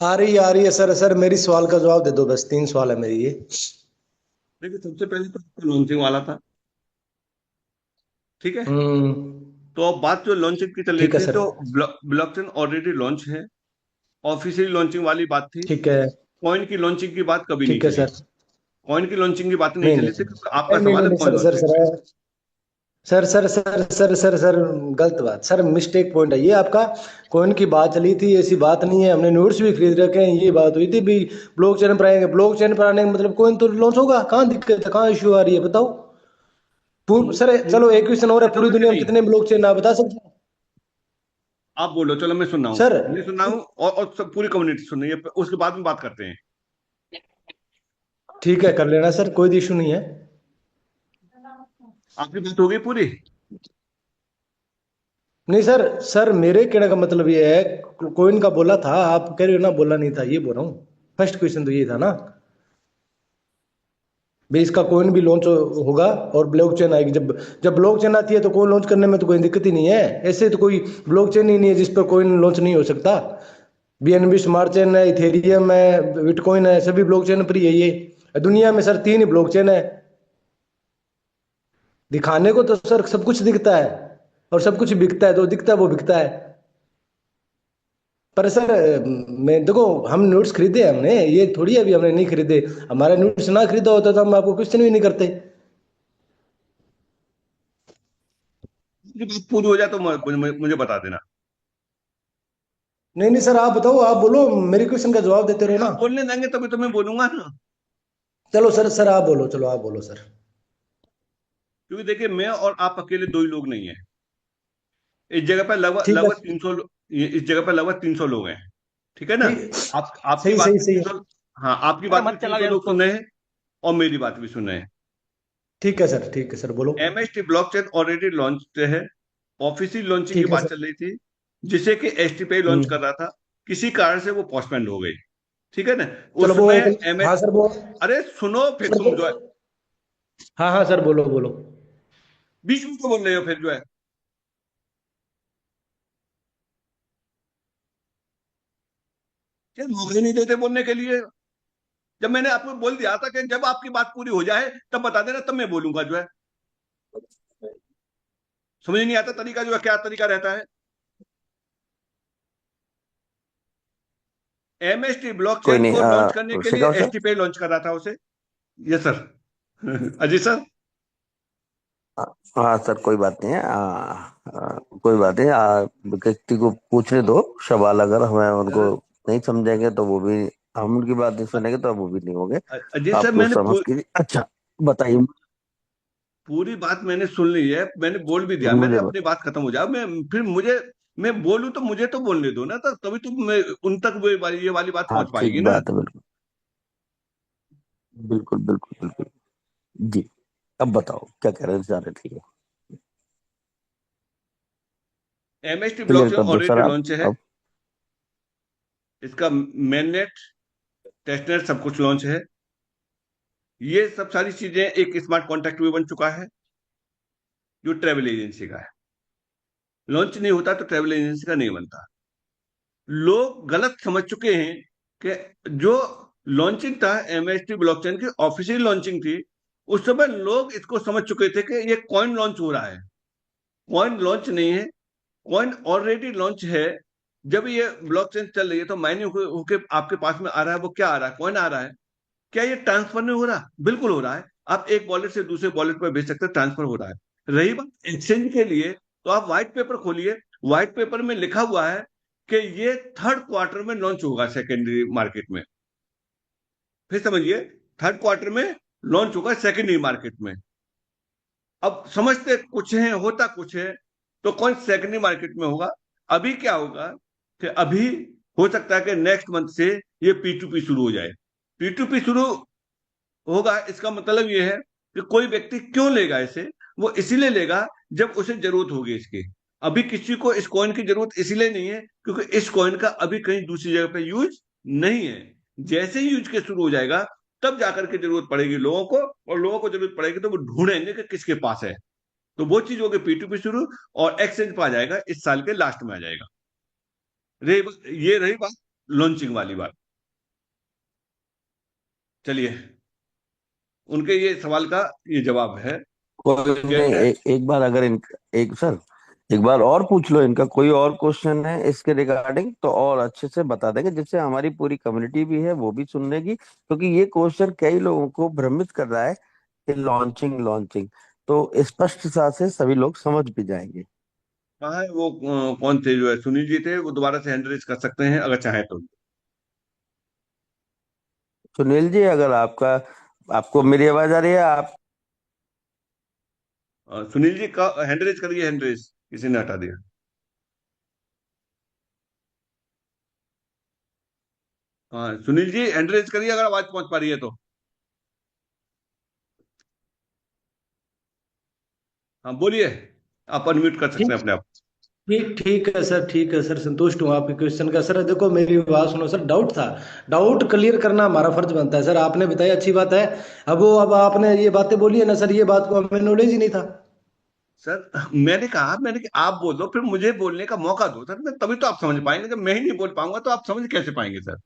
आ रही है सर। सर मेरी सवाल का जवाब दे दो, बस 3 सवाल है मेरी ये। देखिए, सबसे पहले तो लॉन्चिंग वाला था, ठीक है। तो अब बात जो लॉन्चिंग की चल रही ठीक है थी, सर। तो ब्लॉकचेन ऑलरेडी लॉन्च है, ऑफिशियली लॉन्चिंग वाली बात थी। ठीक है। कॉइन की लॉन्चिंग की बात कभी नहीं ठीक है चली। सर। कॉइन की लॉन्चिंग की बात नहीं नहीं चली नहीं थी, क्योंकि आपका नहीं नहीं सवाल नहीं है नहीं coin sir sir launching. Sir गलत बात सर, मिस्टेक पॉइंट है ये आपका। कॉइन की बात चली थी, ऐसी बात नहीं है। हमने नोट्स भी खरीद रखे हैं, ये बात हुई थी भी ब्लॉकचेन पर आएंगे। ब्लॉकचेन पर आने का मतलब कॉइन तो लॉन्च होगा। कहाँ दिक्कत है, कहाँ इश्यू आ रही है बताओ? सर चलो एक क्वेश्चन और है, पूरी जरूरत ही दुनिया में नहीं। कितने ब्लॉकचेन आप बता सकते हैं आप बोलो, चलो मैं सुन रहा हूँ। सर? मैं सुन रहा हूँ, और सब पूरी कम्युनिटी सुन रही है, उसके बाद में बात करते हैं। ठीक है, कर लेना सर, कोई इशू नहीं है। आपकी बात हो गई पूरी? नहीं सर, सर मेरे कहने का मतलब ये है, कोइन का बोला था, आप कह रहे हो ना बोला नहीं था, ये बोल रहा हूँ। फर्स्ट क्वेश्चन तो ये था ना भाई, इसका कोइन भी लॉन्च होगा और ब्लॉकचेन आएगी। जब जब ब्लॉकचेन आती है तो कोइन लॉन्च करने में तो कोई दिक्कत ही नहीं है। ऐसे तो कोई ब्लॉकचेन ही नहीं है जिस पर कोइन लॉन्च नहीं हो सकता। बीएनबी स्मार्ट चेन है, इथेरियम है, बिटकॉइन है, सभी ब्लॉकचेन पर ही है ये। दुनिया में सर 3 ही ब्लॉकचेन है। दिखाने को तो सर सब कुछ दिखता है और सब कुछ बिकता है, तो दिखता है वो बिकता है। पर सर मैं देखो, हम नोट्स खरीदे हमने, ये थोड़ी अभी हमने नहीं खरीदे। हमारा नोट्स ना खरीदा होता तो हम आपको क्वेश्चन भी नहीं करते। ये बात पूरी हो जाए तो मुझे बता देना। नहीं नहीं सर, आप बताओ, आप बोलो, मेरे क्वेश्चन का जवाब देते रहो ना। आप बोलने देंगे तभी तो मैं बोलूंगा ना। चलो सर, सर आप बोलो, चलो आप बोलो सर। क्योंकि देखिए, मैं और आप अकेले 2 ही लोग नहीं है इस जगह पर। लगभग ठीक है। लगभग 300 इस जगह पर लगभग 300 लोग हैं, ठीक है ना। ठीक। आपकी सही बात सही भी सही 300। हाँ, आपकी अरे बात भी मत चलाओ 300 यार लोग उसको। सुन रहे हैं, और मेरी बात भी सुन रहे हैं। ठीक है सर बोलो। एमएसटी ब्लॉकचेन ऑलरेडी लॉन्च है, ऑफिशियल लॉन्चिंग की ठीक है बात सर। चल रही थी, जिसे कि एसटीपी लॉन्च कर रहा था। किसी कारण से वो पोस्टपोन हो गई, ठीक है ना। चलो वो उसमें एक, एमएस हाँ सर वो, अरे सुनो, फिर सर तुम जो है हाँ हाँ सर बोलो बोलो। बीच में क्यों बोल रहे हो फिर जो है? क्या मौके नहीं देते बोलने के लिए? जब मैंने आपको बोल दिया था कि जब आपकी बात पूरी हो जाए तब बता देना, तब मैं बोलूंगा जो है। समझ नहीं आता तरीका जो है, क्या तरीका रहता है। एमएसटी कोई ब्लॉकचेन नहीं को लॉन्च करने के लिए शेखर सर। एसटीपी लॉन्च कर रहा था उसे। Yes sir. अजय सर। हाँ सर, कोई बात नहीं है। कोई बात नहीं, व्यक्ति को पूछने दो सवाल। अगर हमें उनको नहीं समझेंगे तो वो भी, हम उनकी बात नहीं सुनेंगे तो वो भी नहीं होंगे। अजय सर, आप कुछ समझ कीजिए। अच्छा बताइए। पूरी बात मैंने सुन ली है, मैंने बोल भी दिया, मैंने मुझे अपनी बात खत्म हो जाए। मैं बोलूं तो मुझे तो बोलने दो ना, तो तभी तो मैं उन तक ये वाली बात हाँ पहुंच ठीक पाएगी ना। बात है, बिल्कुल बिल्कुल बिल्कुल बिल्कुल। जी, अब बताओ क्या कह रहे थे? ठीक है, एमएसटी क्लियर ब्लॉकचेन कर दो सर ऑलरेडी आप लॉन्च है, अब। इसका मेन नेट, टेस्टनेट सब कुछ लॉन्च है। ये सब सारी चीजें, एक स्मार्ट कॉन्ट्रैक्ट भी बन चुका है जो ट्रेवल एजेंसी का है। लॉन्च नहीं होता तो ट्रेवल एजेंसी का नहीं बनता। लोग गलत समझ चुके हैं कि जो लॉन्चिंग था एमएसटी ब्लॉकचेन की, ऑफिशियल लॉन्चिंग थी, उस समय लोग इसको समझ चुके थे कि ये कॉइन लॉन्च हो रहा है। कॉइन लॉन्च नहीं है, कॉइन ऑलरेडी लॉन्च है। जब ये ब्लॉकचेन चल रही है तो माइनिंग होके आपके पास में आ रहा है, वो क्या आ रहा है? कॉइन आ रहा है। क्या ये ट्रांसफर नहीं हो रहा? बिल्कुल हो रहा है। आप एक वॉलेट से दूसरे वॉलेट पर भेज सकते हैं, ट्रांसफर हो रहा है। रही बात एक्सचेंज के लिए, तो आप व्हाइट पेपर खोलिए, व्हाइट पेपर में लिखा हुआ है कि ये 3rd क्वार्टर में लॉन्च होगा सेकेंडरी मार्केट में। फिर समझिए थर्ड क्वार्टर में लॉन्च होगा सेकेंडरी मार्केट में। अब समझते कुछ है होता कुछ है, तो कौन सेकेंडरी मार्केट में होगा। अभी क्या होगा कि अभी हो सकता है कि नेक्स्ट मंथ से ये P2P शुरू हो जाए। P2P शुरू होगा, इसका मतलब ये है कि कोई व्यक्ति क्यों लेगा इसे, वो इसीलिए लेगा जब उसे जरूरत होगी इसकी। अभी किसी को इस कॉइन की जरूरत इसीलिए नहीं है क्योंकि इस कॉइन का अभी कहीं दूसरी जगह पे यूज नहीं है। जैसे ही यूज के शुरू हो जाएगा तब जाकर के जरूरत पड़ेगी लोगों को, और लोगों को जरूरत पड़ेगी तो वो ढूंढेंगे कि किसके पास है। तो वो चीज होगी P2P शुरू, और एक्सचेंज पे आ जाएगा इस साल के लास्ट में आ जाएगा। ये रही बात लॉन्चिंग वाली बात। चलिए, उनके ये सवाल का ये जवाब है। कोई नहीं, एक बार अगर एक सर एक बार और पूछ लो इनका, कोई और क्वेश्चन है इसके रिगार्डिंग तो और अच्छे से बता देंगे, जिससे हमारी पूरी कम्युनिटी भी है वो भी सुन लेगी, क्योंकि ये क्वेश्चन कई लोगों को भ्रमित कर रहा है कि लॉन्चिंग लॉन्चिंग, तो स्पष्टता से सभी लोग समझ भी जाएंगे। कहाँ है वो, कौन थे जो है सुनील जी थे, वो दोबारा से हैंड रेज कर सकते हैं अगर चाहे तो। सुनील जी, अगर आपको मेरी आवाज आ रही है, आप सुनील जी का हैंड रेज करिए, हैंड रेज किसी ने हटा दिया। हाँ सुनील जी हैंड रेज करिए अगर आवाज पहुंच पा रही है तो। हाँ बोलिए, आप अनम्यूट कर सकते ठीक हैं अपने आप। ठीक ठीक है सर, ठीक है सर, संतुष्ट हूँ आपके क्वेश्चन का। सर देखो मेरी बात सुनो सर, डाउट था, डाउट क्लियर करना हमारा फर्ज बनता है सर। आपने बताया अच्छी बात है। अब आपने ये बातें बोली है ना सर, ये बात को हमें नॉलेज ही नहीं था। सर मैंने कि आप बोलो, फिर मुझे बोलने का मौका दो सर, मैं तभी तो आप समझ पाएंगे। कि मैं ही नहीं बोल पाऊंगा तो आप समझ कैसे पाएंगे सर।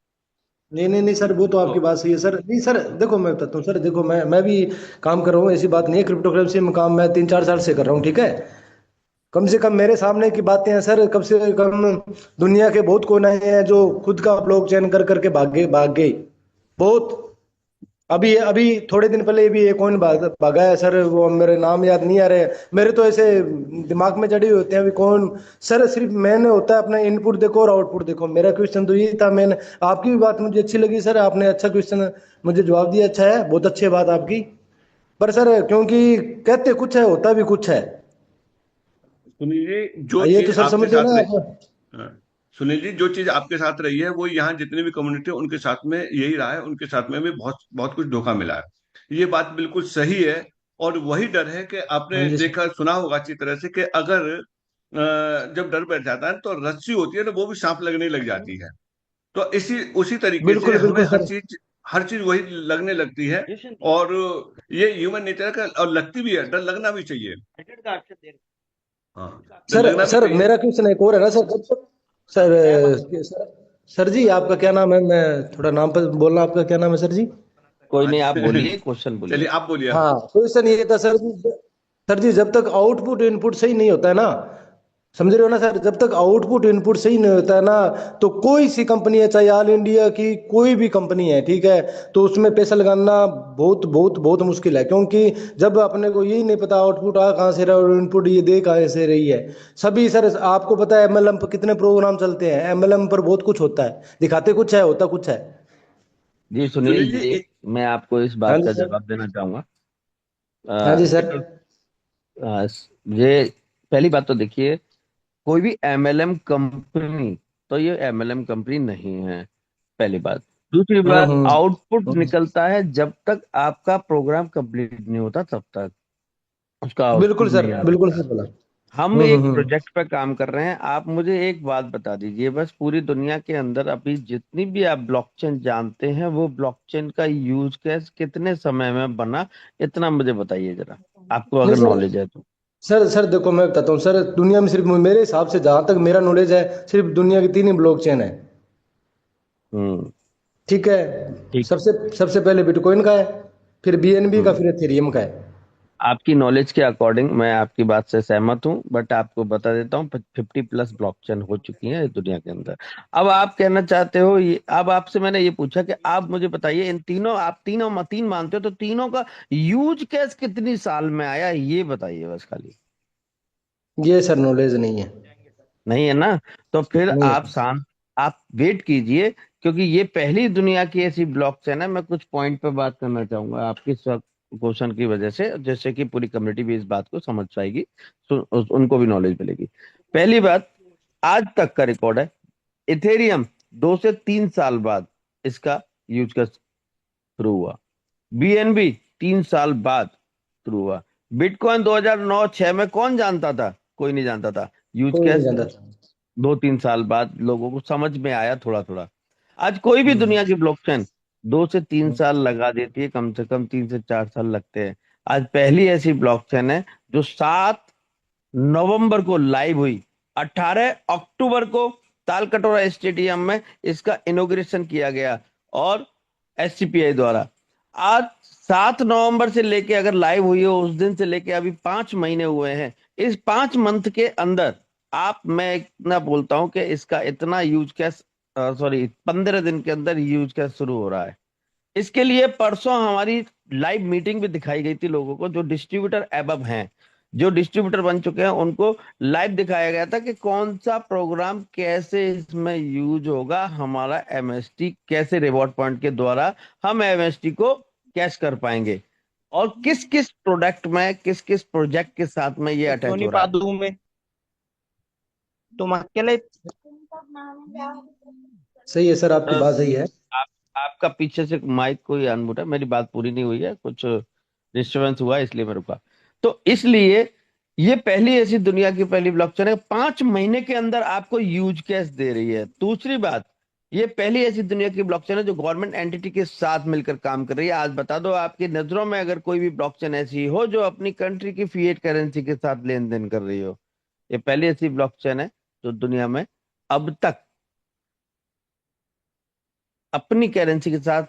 नहीं नहीं नहीं सर, वो तो आपकी तो बात सही है सर। नहीं सर देखो मैं बताता हूँ सर, देखो मैं भी काम कर रहा हूँ, ऐसी बात नहीं है। क्रिप्टो करेंसी में काम मैं 3-4 साल से कर रहा हूँ, ठीक है। कम से कम मेरे सामने की बातें हैं सर, कम से कम दुनिया के बहुत कोने हैं जो खुद का ब्लॉकचेन कर करके भाग गए बहुत। अभी अभी थोड़े दिन पहले भी एक कौन भागा है सर, वो मेरे नाम याद नहीं आ रहे। मेरे तो ऐसे दिमाग में जड़ी होते हैं अभी कौन। सर सिर्फ मैंने होता है अपना इनपुट देखो और आउटपुट देखो। मेरा क्वेश्चन तो यही था। मैंने आपकी भी बात मुझे अच्छी लगी सर, आपने अच्छा क्वेश्चन मुझे जवाब दिया, अच्छा है, बहुत अच्छी बात आपकी। पर सर क्योंकि कहते कुछ है होता भी कुछ है। सुनील जी जो ये तो चीज सर आपके समझ रहे साथ ना रही, आप। हाँ, सुनील जी जो चीज आपके साथ रही है वो यहाँ जितने भी कम्युनिटी उनके साथ में यही रहा है, उनके साथ में भी बहुत बहुत कुछ धोखा मिला है। ये बात बिल्कुल सही है। और वही डर है कि हाँ आपने जी सर। देखा सुना होगा अच्छी तरह से कि अगर जब डर बैठ जाता है तो रस्सी होती है ना वो भी सांप लगने लग जाती है। तो इसी उसी तरीके से बिल्कुल हमें बिल्कुल सर। हर चीज वही लगने लगती है। और ये ह्यूमन नेचर का, और लगती भी है, डर लगना भी चाहिए। हाँ, डर सर लगना भी सर चाहिए। मेरा क्वेश्चन एक और है ना सर, जब तक सर सर सर जी आपका क्या नाम है, मैं थोड़ा नाम पर बोलना, आपका क्या नाम है सर जी? कोई नहीं, आप अच्छा बोलिए, क्वेश्चन चलिए बोलिए। आप बोलिए। हाँ क्वेश्चन ये था सर जी, सर जी जब तक आउटपुट इनपुट सही नहीं होता है ना, समझ रहे हो ना सर, जब तक आउटपुट इनपुट सही नहीं होता है ना, तो कोई सी कंपनी है, चाहे ऑल इंडिया की कोई भी कंपनी है, ठीक है, तो उसमें पैसा लगाना बहुत बहुत बहुत मुश्किल है। क्योंकि जब अपने को यही नहीं पता आउटपुट आ कहाँ से रहा है और इनपुट ये दे कहाँ से रही है। सभी सर आपको पता है एमएलएम पर कितने प्रोग्राम चलते हैं, एमएलएम पर बहुत कुछ होता है, दिखाते कुछ है होता कुछ है। जी सुनील सुनील जी जी, मैं आपको इस हाँ बात जी का सर। जवाब देना चाहूंगा। हाँ जी सर। देखो, ये पहली बात तो देखिए, कोई भी एमएलएम कंपनी, तो ये एमएलएम कंपनी नहीं है, पहली बात। दूसरी बात, आउटपुट हम्म। निकलता है जब तक आपका प्रोग्राम कंप्लीट नहीं होता तब तक उसका आउटपुट बिल्कुल सर, नहीं आ बिल्कुल सकता। सर बोला। हम एक हम्म। प्रोजेक्ट पे काम कर रहे हैं, आप मुझे एक बात बता दीजिए बस, पूरी दुनिया के अंदर अभी जितनी भी आप ब्लॉकचेन जानते हैं, वो ब्लॉकचेन का यूज केस कितने समय में बना, इतना मुझे बताइए जरा, आपको नहीं अगर सर, नॉलेज है तो। सर देखो मैं बताता हूँ सर, दुनिया में सिर्फ मेरे हिसाब से जहां तक मेरा नॉलेज है, सिर्फ दुनिया की 3 ही ब्लॉकचेन है, हम्म। ठीक है। ठीक। सबसे सबसे पहले बिटकॉइन का है, फिर बीएनबी का, हम्म। फिर एथेरियम का है। आपकी नॉलेज के अकॉर्डिंग मैं आपकी बात से सहमत हूं, बट आपको बता देता हूं 50+ ब्लॉकचेन हो चुकी हैं इस दुनिया के अंदर। अब आप कहना चाहते हो ये, अब आपसे मैंने ये पूछा कि आप मुझे बताइए इन तीनों, आप तीन मानते हो, तो तीनों का यूज केस कितनी साल में आया, ये बताइए बस खाली। ये सर नॉलेज नहीं है। नहीं है ना, तो फिर नहीं है आप सर। शांत, आप वेट कीजिए क्योंकि ये पहली दुनिया की ऐसी ब्लॉकचेन है। मैं कुछ पॉइंट पे बात करना चाहूंगा आपके क्वेश्चन की वजह से, जैसे कि पूरी कम्युनिटी भी इस बात को समझ पाएगी, तो उनको भी नॉलेज मिलेगी। पहली बात, आज तक का रिकॉर्ड है, इथेरियम 2 से 3 साल बाद इसका यूज कर शुरू हुआ, बीएनबी 3 साल बाद शुरू हुआ, बिटकॉइन 2009-6 में कौन जानता था? कोई नहीं जानता था। यूज कोई नहीं कैश जानता था। 2-3 साल बाद लोगों को समझ में आया थोड़ा थोड़ा। आज कोई भी दुनिया की ब्लॉकचेन 2 से 3 साल लगा देती है, कम से कम 3 से 4 साल लगते हैं। आज पहली ऐसी ब्लॉकचेन है जो 7 नवंबर को लाइव हुई, 18 अक्टूबर को तालकटोरा स्टेडियम में इसका इनॉग्रेशन किया गया और एससीपीआई द्वारा। आज 7 नवंबर से लेके अगर लाइव हुई हो उस दिन से लेके अभी 5 महीने हुए हैं। इस 5 मंथ के अंदर मैं इतना बोलता हूं कि इसका इतना यूज कैश, सॉरी 15 दिन के अंदर यूज कैश शुरू हो रहा है। इसके लिए परसों हमारी लाइव मीटिंग भी दिखाई गई थी लोगों को, जो डिस्ट्रीब्यूटर एबव हैं, जो डिस्ट्रीब्यूटर बन चुके हैं, उनको लाइव दिखाया गया था कि कौन सा प्रोग्राम कैसे इसमें यूज होगा, हमारा एमएसटी कैसे रिवॉर्ड पॉइंट के द्वारा हम एमएसटी को कैश कर पाएंगे, और किस किस प्रोडक्ट में, किस किस प्रोजेक्ट के साथ में ये अटैच हो रहा है। में तुम अकेले सही है सर, आपकी बात सही है। आपका पीछे से माइक कोई अनम्यूट है, मेरी बात पूरी नहीं हुई है, कुछ डिस्टर्बेंस हुआ इसलिए मैं रुका। तो इसलिए ये पहली ऐसी दुनिया की पहली ब्लॉकचेन है 5 महीने के अंदर आपको यूज कैश दे रही है। दूसरी बात, ये पहली ऐसी दुनिया की ब्लॉकचेन है जो गवर्नमेंट एंटिटी के साथ मिलकर काम कर रही है। आज बता दो आपकी नजरों में अगर कोई भी ब्लॉकचेन ऐसी हो जो अपनी कंट्री की फिएट करेंसी के साथ लेन देन कर रही हो, ये पहली ऐसी ब्लॉकचेन है जो दुनिया में अब तक अपनी करेंसी के साथ,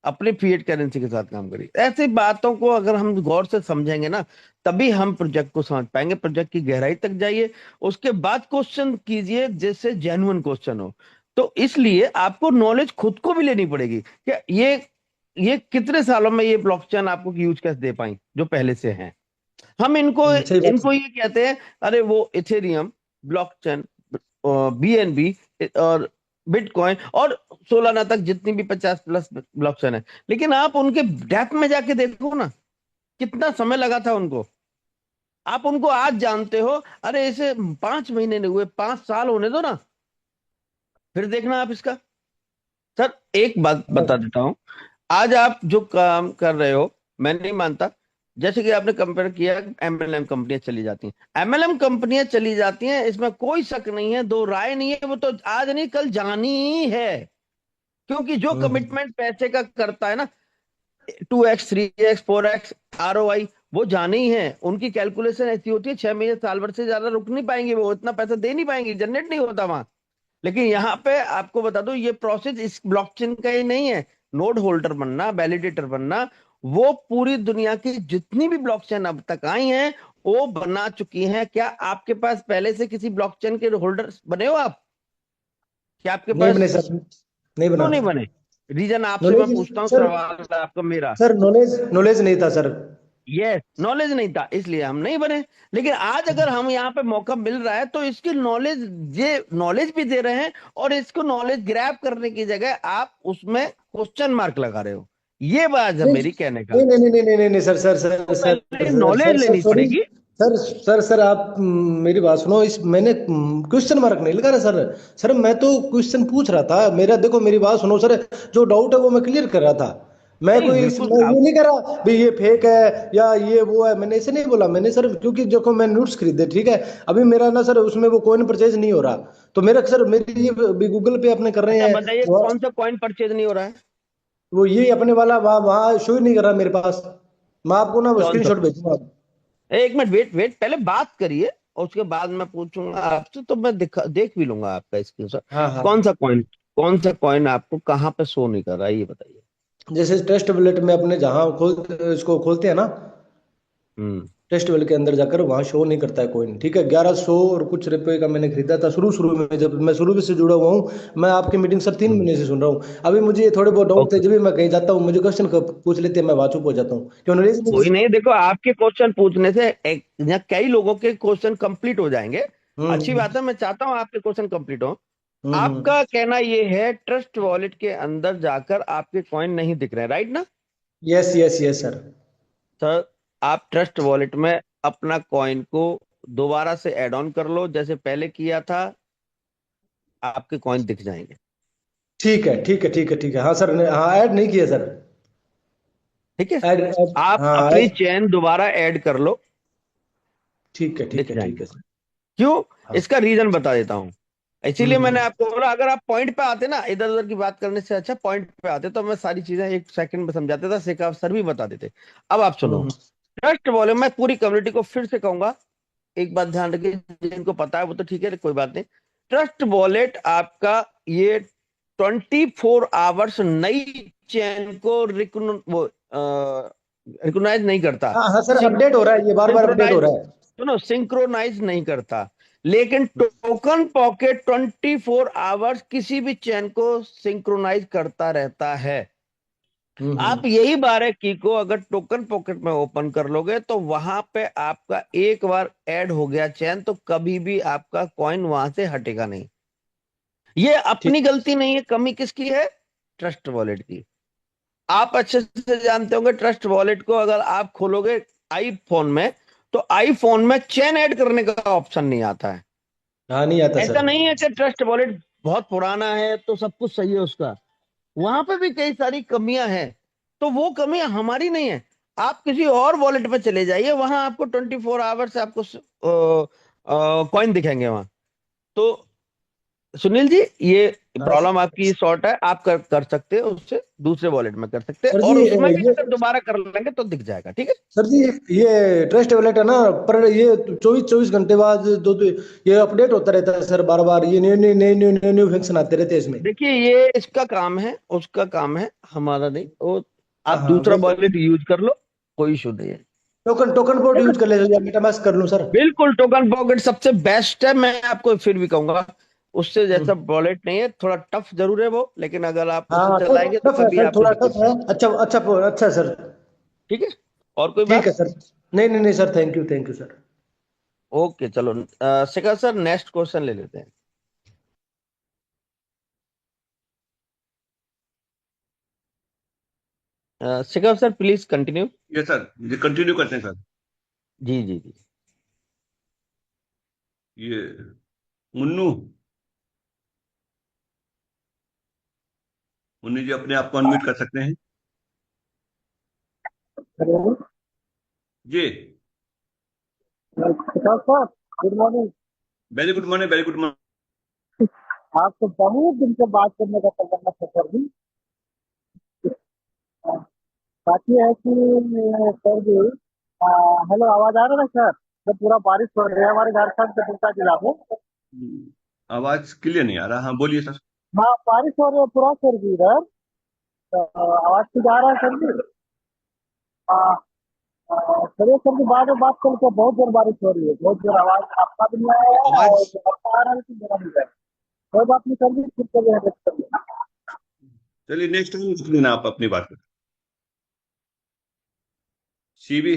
अपनी फिएट करेंसी के साथ काम करी। ऐसी बातों को अगर हम गौर से समझेंगे ना, तभी हम प्रोजेक्ट को समझ पाएंगे। प्रोजेक्ट की गहराई तक जाइए, उसके बाद क्वेश्चन कीजिए जैसे जेन्युइन क्वेश्चन हो। तो इसलिए आपको नॉलेज खुद को भी लेनी पड़ेगी कि ये कितने सालों में ये ब्लॉकचेन आपको यूज कैसे दे पाई जो पहले से हैं। हम इनको ये कहते हैं, अरे वो इथेरियम, ब्लॉकचेन, बीएनबी और बिटकॉइन और सोलाना तक जितनी भी 50+ ब्लॉकचेन है, लेकिन आप उनके डेप्थ में जाके देखो ना, कितना समय लगा था उनको। आप उनको आज जानते हो, अरे इसे 5 महीने नहीं हुए, 5 साल होने दो ना, फिर देखना आप इसका। सर एक बात बता देता हूं, आज आप जो काम कर रहे हो मैं नहीं मानता, जैसे कि आपने कंपेयर किया एमएलएम कंपनियां चली जाती हैं, एमएलएम कंपनियां चली जाती हैं, इसमें कोई शक नहीं है, दो राय नहीं है, वो तो आज नहीं कल जानी ही है। क्योंकि जो कमिटमेंट पैसे का करता है ना, 2x 3x 4x ROI, वो जाने ही है। उनकी कैलकुलेशन ऐसी होती है 6 महीने साल भर से ज्यादा रुक नहीं पाएंगे, वो इतना पैसा दे नहीं पाएंगे, जनरेट नहीं होता वहां। लेकिन यहाँ पे आपको बता दो, ये प्रोसेस इस ब्लॉकचेन का ही नहीं है। नोड होल्डर बनना, वैलिडेटर बनना, वो पूरी दुनिया की जितनी भी ब्लॉकचेन अब तक आई हैं वो बना चुकी हैं। क्या आपके पास पहले से किसी ब्लॉकचेन के होल्डर बने हो आप? क्या आपके नहीं पास? बने सर, नहीं बना। क्यों नहीं बने? रीजन आपसे मैं पूछता हूँ, सवाल आपका मेरा। सर नॉलेज नहीं था सर। यस, नॉलेज नहीं था, इसलिए हम नहीं बने। लेकिन आज अगर हम यहाँ पे मौका मिल रहा है तो इसकी नॉलेज भी दे रहे हैं, और इसको नॉलेज ग्रैब करने की जगह आप उसमें क्वेश्चन मार्क लगा रहे हो। ये बात है मेरी कहने का। नहीं सर, नॉलेज लेनी पड़ेगी। सर आप मेरी बात सुनो। मैंने क्वेश्चन मार्क नहीं लगा रहा सर, मैं तो क्वेश्चन पूछ रहा था। मेरा देखो, मेरी बात सुनो सर, जो डाउट है वो मैं क्लियर कर रहा था। मैं ये नहीं कर रहा भाई ये फेक है या ये वो है, मैंने ऐसे नहीं बोला। मैंने सर, क्योंकि देखो मैं नोट्स खरीदे, ठीक है, अभी मेरा ना सर उसमें वो कॉइन परचेज नहीं हो रहा, तो मेरा सर मेरी ये गूगल पे अपने कर रहे हैं। बताइए कौन सा कॉइन परचेज नहीं हो रहा है? वो ये अपने वाला वहां शो ही नहीं कर रहा मेरे पास। मैं आपको ना स्क्रीनशॉट भेजूंगा। एक मिनट वेट, पहले बात करिए और उसके बाद मैं पूछूंगा आपसे, तो मैं देख भी लूंगा आपका स्क्रीनशॉट। हाँ। कौन सा कॉइन आपको कहाँ पे शो नहीं कर रहा है, ये बताइए। जैसे टेस्ट वॉलेट में अपने जहां इसको खोलते हैं ना, टेस्ट वॉलेट के अंदर जाकर वहां शो नहीं करता है कॉइन, ठीक है। 1100 और कुछ रुपए का मैंने खरीदा था शुरू में, जब मैं शुरू से जुड़ा हुआ हूँ। मैं आपकी मीटिंग सर 3 महीने से सुन रहा हूँ। अभी मुझे थोड़े बहुत डाउट थे, जब भी मैं कहीं जाता हूँ मुझे क्वेश्चन पूछ लेते हैं, मैं वाचुप हो जाता हूँ। कोई नहीं, देखो आपके क्वेश्चन पूछने से कई लोगों के क्वेश्चन कंप्लीट हो जाएंगे। अच्छी बात है, मैं चाहता हूँ आपके क्वेश्चन कंप्लीट हो। आपका कहना ये है ट्रस्ट वॉलेट के अंदर जाकर आपके कॉइन नहीं दिख रहे हैं, राइट ना? Yes yes yes sir. Sir आप ट्रस्ट वॉलेट में अपना कॉइन को दोबारा से ऐड ऑन कर लो, जैसे पहले किया था, आपके कॉइन दिख जाएंगे। ठीक है ठीक है ठीक है ठीक है। हाँ सर, हाँ ऐड नहीं किया सर। ठीक है, ऐड आप हाँ अपनी ऐड। चेन दोबारा ऐड कर लो, ठीक है दिख ठीक है ठीक जाएंगे। है सर। क्यों? हाँ। इसका रीजन बता देता हूँ। इसीलिए मैंने हम्म। आपको बोला अगर आप पॉइंट पे आते ना, इधर उधर की बात करने से अच्छा पॉइंट पे आते तो मैं सारी चीजें एक सेकंड में समझाते था, शेखा सर भी बता देते। अब आप सुनो, हम्म। ट्रस्ट वॉल्यूम में पूरी कम्युनिटी को फिर से कहूंगा, एक बात ध्यान रखिए, जिनको पता है वो तो ठीक है, कोई बात नहीं। ट्रस्ट वॉलेट आपका ये 24 आवर्स नई चेन को रिकॉग्नाइज नहीं करता, हाँ हाँ सर, अपडेट हो रहा है, ये बार बार अपडेट हो सिंक्रोनाइज, रहा है। सुनो, सिंक्रोनाइज नहीं करता। लेकिन टोकन पॉकेट 24 आवर्स किसी भी चेन को सिंक्रोनाइज करता रहता है। आप यही 12 की को अगर टोकन पॉकेट में ओपन कर लोगे तो वहां पे आपका एक बार ऐड हो गया चेन तो कभी भी आपका कॉइन वहां से हटेगा नहीं। ये अपनी गलती नहीं है, कमी किसकी है? ट्रस्ट वॉलेट की। आप अच्छे से जानते होंगे ट्रस्ट वॉलेट को अगर आप खोलोगे आईफोन में तो आईफोन में चेन ऐड करने का ऑप्शन नहीं आता है। हाँ नहीं आता ऐसा सर। नहीं है कि ट्रस्ट वॉलेट बहुत पुराना है तो सब कुछ सही है उसका, वहां पे भी कई सारी कमियां हैं। तो वो कमियां हमारी नहीं है। आप किसी और वॉलेट पे चले जाइए, वहां आपको 24 आवर्स आपको कॉइन दिखेंगे वहां। तो सुनील जी, ये हाँ प्रॉब्लम आपकी सॉर्ट है, आप कर सकते हैं, उससे दूसरे वॉलेट में कर सकते हैं, सर जी और उसमें भी ये अगर दोबारा कर लेंगे तो दिख जाएगा। ठीक है सर जी, ये ट्रस्ट वॉलेट है ना, पर ये 24-24 घंटे बाद दो ये अपडेट होता रहता है सर, बार बार ये न्यू फंक्शन आते रहते हैं इसमें। देखिए, ये इसका काम है, उसका काम है, हमारा नहीं। वो हाँ आप हाँ दूसरा वही। वॉलेट यूज कर लो, कोई इशू नहीं है। टोकन टोकन बोर्ड यूज कर ले सर, या मेटामास्क कर लूं सर? बिल्कुल, टोकन पॉकेट सबसे बेस्ट है। मैं आपको फिर भी कहूंगा उससे जैसा वॉलेट नहीं है, थोड़ा टफ जरूर है वो, लेकिन अगर आप उससे हाँ चलाएंगे तो टफ है कभी सर, आपको थोड़ा दिक्कत टफ है। अच्छा अच्छा अच्छा सर। ठीक है, और कोई ठीक है बात? सर। नहीं नहीं नहीं sir, thank you sir. Okay, चलो शिखर सर नेक्स्ट क्वेश्चन ले लेते हैं। Shikhar sir please continue. Yes sir, ये कंटिन्यू करते हैं सर। जी जी जी। ये मुन्नू, मुन्नी जी अपने आप को अनम्यूट कर सकते हैं हेलो जी। Sir, good morning. Very good morning, very good morning. आपको बहुत दिन से बात करने का तमन्ना था सर जी। बात ये है कि सर जी, हेलो, आवाज आ रहा है ना सर? जब पूरा बारिश हो रही है हमारे झारखंड के दुमका जिला में। आवाज क्लियर नहीं आ रहा, हाँ बोलिए सर। हाँ, बारिश हो रही है पूरा सर जी इधर। तो, आवाज ठीक आ रहा है सर जी? हाँ, चलिए सर जी, बाद में बात करके, बहुत जोर बारिश हो रही है, बहुत जोर आवाज आपका भी नहीं आया है और आवाज आपका आ रहा है कि मेरा नहीं है। कोई बात नहीं सर जी, फिर चलिए नेक्स्ट करिए। चलिए नेक्स्ट टाइम रख लेना आप अपनी बात पर। सीबी,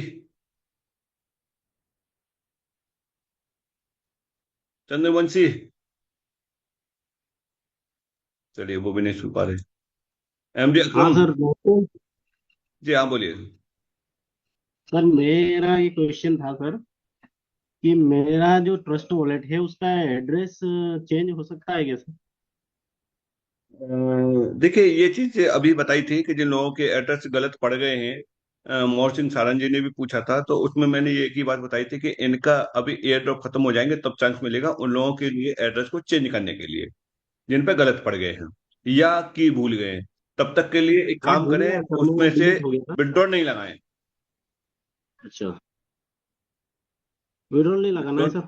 चंद्रवंशी, चलिए वो भी नहीं सुन पा रहे। एमडी हाँ अकरम सर, नमस्ते। जी, हाँ बोलिए। सर मेरा ये क्वेश्चन था सर कि मेरा जो ट्रस्ट वॉलेट है उसका एड्रेस चेंज हो सकता है क्या सर? देखिए, ये चीज अभी बताई थी कि जिन लोगों के एड्रेस गलत पड़ गए हैं, मोहर सिंह सारंग जी ने भी पूछा था, तो उसमें मैंने ये एक ही बात बताई थी कि इनका अभी एयर ड्रॉप खत्म हो जाएंगे तब चांस मिलेगा उन लोगों के लिए एड्रेस को चेंज करने के लिए, जिन पे गलत पड़ गए हैं या की भूल गए हैं। तब तक के लिए एक हाँ, काम भूल करें, गया सर, उसमें मैं से डिलीट हो गया था। विड्रॉ नहीं लगाएं। अच्छा, विड्रॉल नहीं लगाना है विड्रॉ, सर?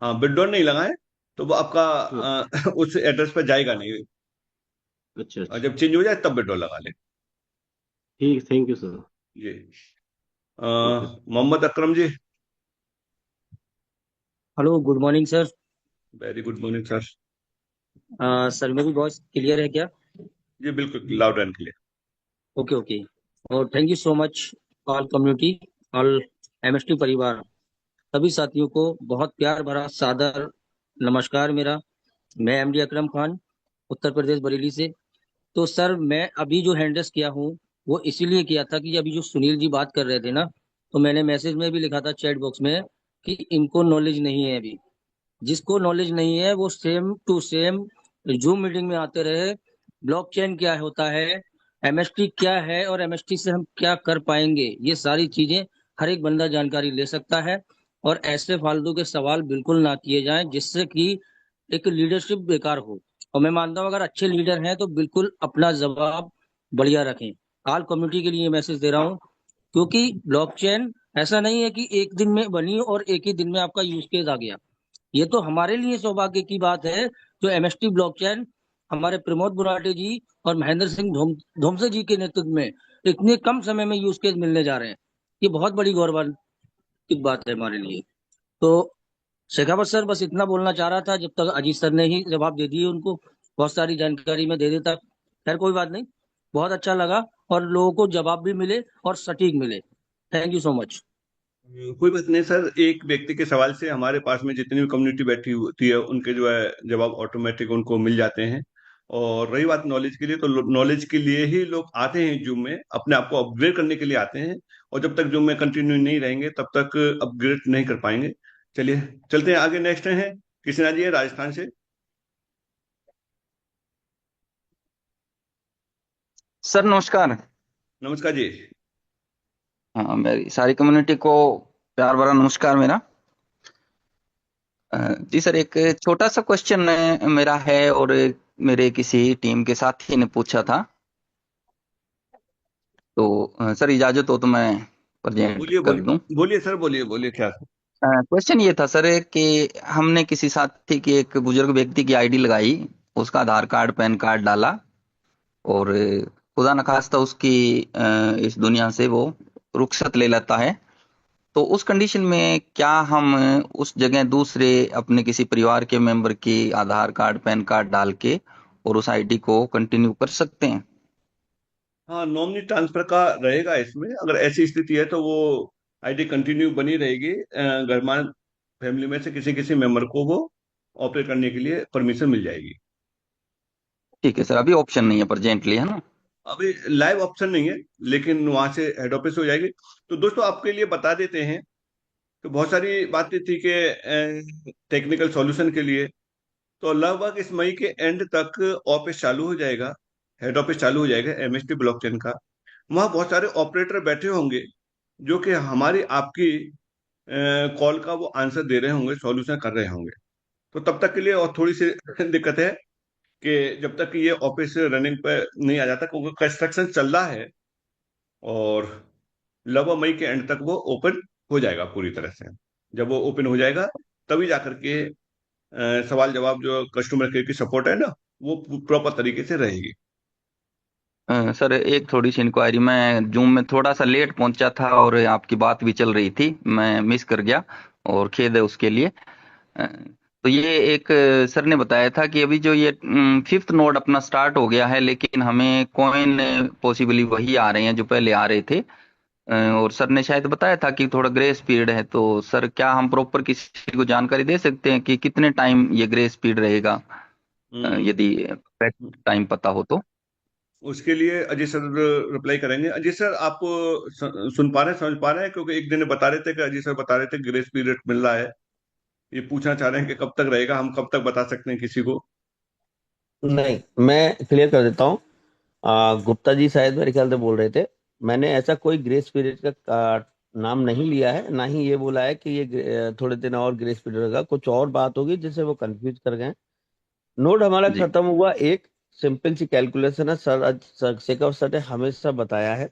हाँ विड्रॉ नहीं लगाएं, तो वो आपका हाँ, उस एड्रेस पर जाएगा नहीं, अच्छा और अच्छा, जब चेंज हो जाए तब विड्रॉ लगा लें। ठीक, थैंक यू सर। जी। Okay. Mohammad Akram ji, hello, good morning sir. Very good morning sir. Sir मेरी वॉइस क्लियर है क्या? जी बिल्कुल loud and clear. Okay okay. और thank you so much all community, all MST परिवार, सभी साथियों को बहुत प्यार भरा सादर नमस्कार मेरा। मैं एमडी अकरम खान, उत्तर प्रदेश बरेली से। तो सर मैं अभी जो हैंड रेस किया हूँ वो इसीलिए किया था कि अभी जो सुनील जी बात कर रहे थे ना, तो मैंने मैसेज में भी लिखा था चैट बॉक्स में कि इनको नॉलेज नहीं है अभी। जिसको नॉलेज नहीं है वो same to same zoom meeting में आते रहे। ब्लॉकचेन क्या होता है, एमएसटी क्या है, और एमएसटी से हम क्या कर पाएंगे, ये सारी चीजें हर एक बंदा जानकारी ले सकता है। और ऐसे फालतू के सवाल बिल्कुल ना किए जाएं जिससे कि एक लीडरशिप बेकार हो। और मैं मानता हूँ अगर अच्छे लीडर हैं तो बिल्कुल अपना जवाब बढ़िया रखें। ऑल कम्युनिटी के लिए मैसेज दे रहा हूँ, क्योंकि ब्लॉकचेन ऐसा नहीं है कि एक दिन में बनी और एक ही दिन में आपका यूज केस आ गया। ये तो हमारे लिए सौभाग्य की बात है जो एमएसटी ब्लॉकचेन हमारे प्रमोद बुराटे जी और महेंद्र सिंह धोमसे जी के नेतृत्व में इतने कम समय में यूज केस मिलने जा रहे हैं। ये बहुत बड़ी गौरवान्वित की बात है हमारे लिए। तो शेखावत सर बस इतना बोलना चाह रहा था, जब तक अजीत सर ने ही जवाब दे दिए उनको, बहुत सारी जानकारी मैं दे देता। खैर कोई बात नहीं, बहुत अच्छा लगा और लोगों को जवाब भी मिले और सटीक मिले। Thank you so much. कोई बात नहीं सर, एक व्यक्ति के सवाल से हमारे पास में जितनी भी कम्युनिटी बैठी होती है उनके जो है जवाब ऑटोमेटिक उनको मिल जाते हैं। और रही बात नॉलेज के लिए, तो नॉलेज के लिए ही लोग आते हैं जूम में, अपने आप को अपग्रेड करने के लिए आते हैं। और जब तक जूम में कंटिन्यू नहीं रहेंगे तब तक अपग्रेड नहीं कर पाएंगे। चलिए चलते हैं आगे। नेक्स्ट है कृष्णा जी है राजस्थान से। सर नमस्कार। नमस्कार जी। हाँ, मेरी सारी कम्युनिटी को प्यार भरा नमस्कार मेरा। जी सर, एक छोटा सा क्वेश्चन मेरा है और मेरे किसी टीम के साथी ने पूछा था, तो सर इजाजत हो तो मैं प्रेजेंट बोलिए कर दूं। बोलिए बोलिए सर, बोलिए बोलिए क्या। क्वेश्चन ये था सर कि हमने किसी साथी की, एक बुजुर्ग व्यक्ति की आईडी लगाई, उसका आधार कार्ड पैन कार्ड डाला और खुदा न खास्ता उसकी इस दुनिया से वो रुखसत ले लेता है। तो उस कंडीशन में क्या हम उस जगह दूसरे अपने किसी परिवार के मेंबर की आधार कार्ड पैन कार्ड डाल के और उस आईडी को कंटिन्यू कर सकते हैं? हाँ, नॉमिनी ट्रांसफर का रहेगा इसमें। अगर ऐसी स्थिति है तो वो आईडी कंटिन्यू बनी रहेगी। गरमान फैमिली में से किसी किसी मेंबर को वो ऑपरेट करने के लिए परमिशन मिल जाएगी। ठीक है सर, अभी ऑप्शन नहीं है प्रेजेंटली, है ना? अभी लाइव ऑप्शन नहीं है, लेकिन वहां से हेड ऑफिस हो जाएगी। तो दोस्तों आपके लिए बता देते हैं कि बहुत सारी बातें थी कि टेक्निकल सॉल्यूशन के लिए, तो लगभग इस मई के एंड तक ऑफिस चालू हो जाएगा, हेड ऑफिस चालू हो जाएगा एमएसटी ब्लॉकचेन का। वहाँ बहुत सारे ऑपरेटर बैठे होंगे जो कि हमारी आपकी कॉल का वो आंसर दे रहे होंगे, सॉल्यूशन कर रहे होंगे। तो तब तक के लिए और थोड़ी सी दिक्कत है कि जब तक कि ये ऑफिस रनिंग पे नहीं आ जाता, क्योंकि कंस्ट्रक्शन चल रहा है। और लगभग मई के एंड तक वो ओपन हो जाएगा पूरी तरह से। जब वो ओपन हो जाएगा तभी जाकर के सवाल जवाब जो कस्टमर केयर की सपोर्ट है ना, वो प्रॉपर तरीके से रहेगी। सर एक थोड़ी सी इंक्वायरी, मैं जूम में थोड़ा सा लेट पहुंचा था और आपकी बात भी चल रही थी, मैं मिस कर गया और खेद है उसके लिए। तो ये एक सर ने बताया था कि अभी जो ये 5th नोड अपना स्टार्ट हो गया है, लेकिन हमें कॉइन पॉसिबली वही आ रहे हैं जो पहले आ रहे थे। और सर ने शायद बताया था कि थोड़ा ग्रेस पीरियड है। तो सर क्या हम प्रॉपर किसी को जानकारी दे सकते हैं कि कितने टाइम ये ग्रेस पीरियड रहेगा, यदि टाइम पता हो तो? उसके लिए अजय सर रिप्लाई करेंगे। अजय सर आप सुन पा रहे हैं, समझ पा रहे हैं? क्योंकि एक दिन बता रहे थे कि अजय सर बता रहे थे ग्रेस पीरियड मिल रहा है। ये पूछना चाह रहे हैं कि कब तक रहेगा, हम कब तक बता सकते हैं किसी को। नहीं, मैं क्लियर कर देता हूँ। गुप्ता जी शायद मेरे ख्याल से बोल रहे थे। मैंने ऐसा कोई ग्रेस पीरियड का नाम नहीं लिया है, ना ही ये बोला है कि ये थोड़े दिन और ग्रेस पीरियड होगा। कुछ और बात होगी जिससे वो कंफ्यूज कर गए। नोड हमारा जी खत्म हुआ, एक सिंपल सी कैलकुलेशन है। शेखर सर ने हमेशा बताया है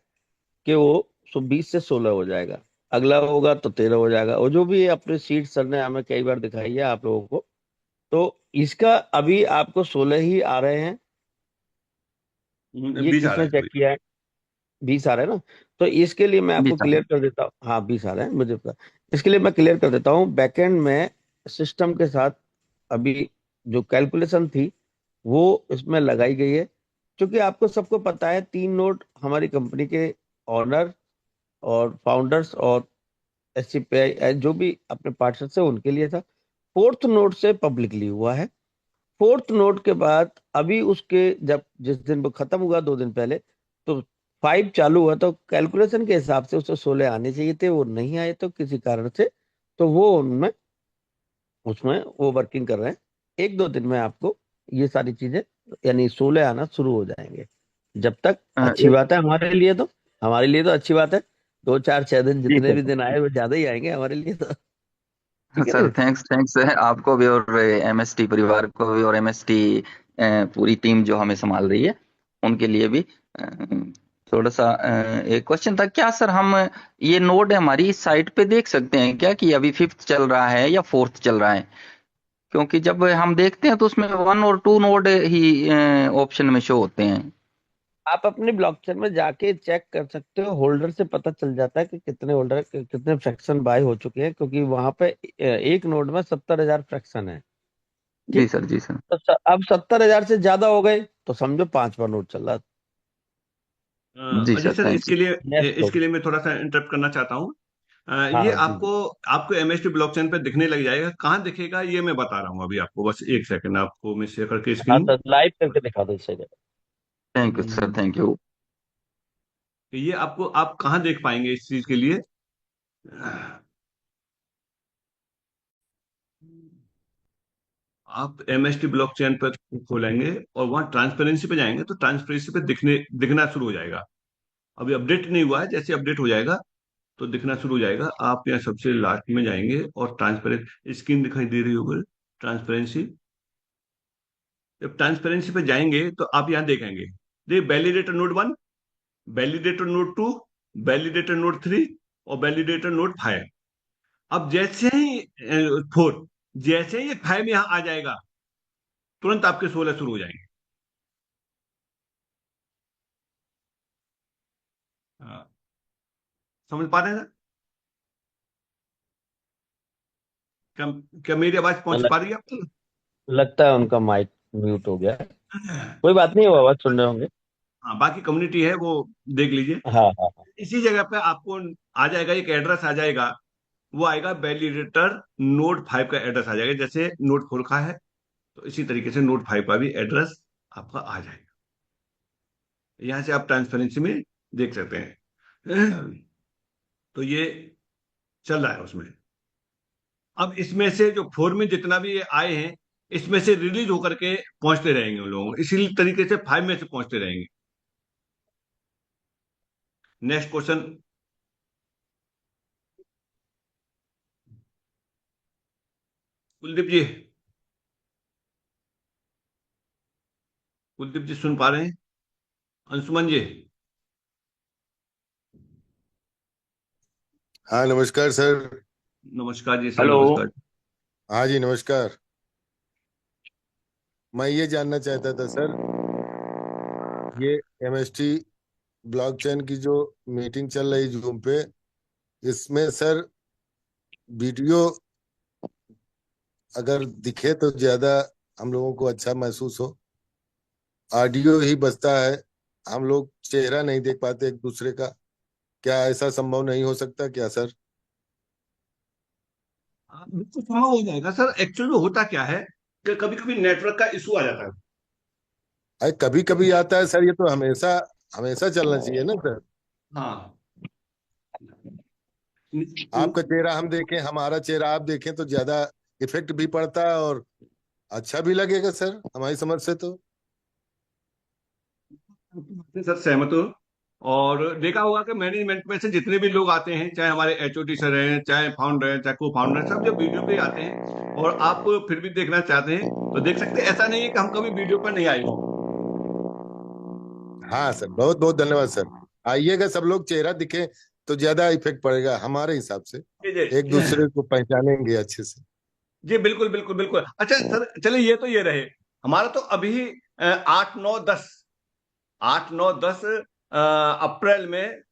कि वो 20 से 16 हो जाएगा, अगला होगा तो 13 हो जाएगा। और जो भी अपने सीट सर ने हमें कई बार दिखाई है आप लोगों को, तो इसका अभी आपको 16 ही आ रहे हैं। ये 20 आ रहा किसने है चेक अभी। किया है? 20 आ रहे हैं ना? तो इसके लिए मैं आपको 20 साल। क्लियर कर देता हूँ। हाँ 20 आ रहे हैं, मुझे पता। इसके लिए मैं क्लियर कर देता हूँ, बैकएंड में सिस्टम के साथ अभी जो कैलकुलेशन थी वो इसमें लगाई गई है। क्योंकि आपको सबको पता है 3 नोट हमारी कंपनी के ऑनर और फाउंडर्स और एससीपीआई जो भी अपने पार्टनर्स है उनके लिए था। 4th नोट से पब्लिकली हुआ है। फोर्थ नोट के बाद अभी उसके जब जिस दिन वो खत्म हुआ 2 दिन पहले, तो 5 चालू हुआ, तो कैलकुलेशन के हिसाब से उससे 16 आने चाहिए थे, वो नहीं आए तो किसी कारण से, तो वो उनमें उसमें वो वर्किंग कर रहे हैं। 1-2 दिन में आपको ये सारी चीजें यानी 16 आना शुरू हो जाएंगे। जब तक अच्छी बात है हमारे लिए तो अच्छी बात है। 2-4-6 दिन जी जितने सर। भी दिन आए वो ज्यादा ही आएंगे हमारे लिए तो। ठीक है सर ना? थैंक्स है आपको भी और एमएसटी परिवार को भी और एमएसटी पूरी टीम जो हमें संभाल रही है उनके लिए भी। थोड़ा सा एक क्वेश्चन था, क्या सर हम ये नोड हमारी साइट पे देख सकते हैं क्या कि अभी 5th चल रहा है या 4th चल रहा है? क्योंकि जब हम देखते हैं तो उसमें 1 और 2 नोड ही ऑप्शन में शो होते हैं। आप अपने ब्लॉकचेन में जाके चेक कर सकते हो, होल्डर से पता चल जाता है कि कितने होल्डर कितने फ्रैक्शन बाय हो चुके हैं, क्योंकि वहां पे एक नोड में 70,000 फ्रैक्शन है। जी ठीक, सर, जी सर। तो अब 70,000 से ज्यादा हो गए तो समझो 5वां नोड चल रहा है। जी Ajay sir, sir, thank you. Next इसके होगा। लिए मैं थोड़ा सा इंटरप्ट करना चाहता हूँ। हाँ ये हाँ जी। आपको एमएसटी ब्लॉकचेन पे दिखने लग जाएगा। कहाँ दिखेगा ये मैं बता रहा हूँ अभी आपको, बस एक सेकंड आपको मैं शेयर करके हाँ स्क्रीन। तो लाइव करके दिखा दो इसे। Thank you sir, thank you. ये आपको आप कहाँ देख पाएंगे इस चीज के लिए? आप एमएसटी ब्लॉकचेन पर खोलेंगे और वहां ट्रांसपेरेंसी पे जाएंगे तो ट्रांसपेरेंसी पे दिखना शुरू हो जाएगा। अभी अपडेट नहीं हुआ है, जैसे अपडेट हो जाएगा तो दिखना शुरू हो जाएगा। आप यहाँ सबसे लास्ट में जाएंगे और ट्रांसपेरेंट स्क्रीन दिखाई दे रही होगी, ट्रांसपेरेंसी। जब ट्रांसपेरेंसी पे जाएंगे तो आप यहाँ देखेंगे, देखिए validator node 1, validator node 2, validator node 3 और वैलिडेटर नोड 5। अब जैसे ही 4, जैसे ही ये 5 यहाँ आ जाएगा तुरंत आपके 16 शुरू हो जाएंगे। हाँ, समझ पा रहे हैं ना? क्या क्या मेरी आवाज पहुंच पा रही है आपको? लगता है उनका माइक म्यूट हो गया है। कोई बात नहीं, वो आवाज सुन रहे होंगे। हाँ, बाकी कम्युनिटी है वो देख लीजिए। हाँ हाँ हाँ। इसी जगह पे आपको आ जाएगा, एक एड्रेस आ जाएगा, वो आएगा वैलिडेटर नोड 5 का एड्रेस आ जाएगा। जैसे नोड 4 का है तो इसी तरीके से नोड 5 का भी एड्रेस आपका आ जाएगा। यहाँ से आप ट्रांसपेरेंसी में देख सकते हैं। तो ये चल रहा है उसमें। अब इसमें से जो 4 में जितना भी ये आए हैं, इसमें से रिलीज होकर के पहुंचते रहेंगे उन लोगों को, इसी तरीके से 5 में से पहुंचते रहेंगे। Next question. कुलदीप जी, कुलदीप जी सुन पा रहे हैं? अंशुमन जी। हाँ नमस्कार सर। नमस्कार जी सर, हेलो। नमस्कार। हाँ जी नमस्कार। मैं ये जानना चाहता था सर, ये एमएसटी ब्लॉकचेन की जो मीटिंग चल रही जूम पे, इसमें सर वीडियो अगर दिखे तो ज्यादा हम लोगों को अच्छा महसूस हो, ऑडियो ही बजता है, हम लोग चेहरा नहीं देख पाते एक दूसरे का। क्या ऐसा संभव नहीं हो सकता क्या सर? बिल्कुल संभव हो जाएगा सर। एक्चुअली में होता क्या है कि कभी कभी नेटवर्क का इशू आ जाता है। अरे कभी कभी आता है सर, ये तो हमेशा हमेशा चलना चाहिए ना सर। हाँ, आपका चेहरा हम देखें, हमारा चेहरा आप देखें तो ज्यादा इफेक्ट भी पड़ता है और अच्छा भी लगेगा सर हमारी समझ से तो। सर सहमत हूँ। और देखा होगा कि मैनेजमेंट में से जितने भी लोग आते हैं, चाहे हमारे एचओडी सर हैं, चाहे फाउंडर हैं, चाहे को फाउंडर, सब जब वीडियो पे आते हैं और आप फिर भी देखना चाहते हैं तो देख सकते हैं। ऐसा नहीं है कि हम कभी वीडियो पर नहीं आए। हाँ सर, बहुत बहुत धन्यवाद सर। आइएगा, सब लोग चेहरा दिखे तो ज्यादा इफेक्ट पड़ेगा हमारे हिसाब से, एक दूसरे को पहचानेंगे अच्छे से। जी बिल्कुल बिल्कुल बिल्कुल। अच्छा सर, चलिए ये तो ये रहे हमारा। तो अभी 8-9-10 अप्रैल में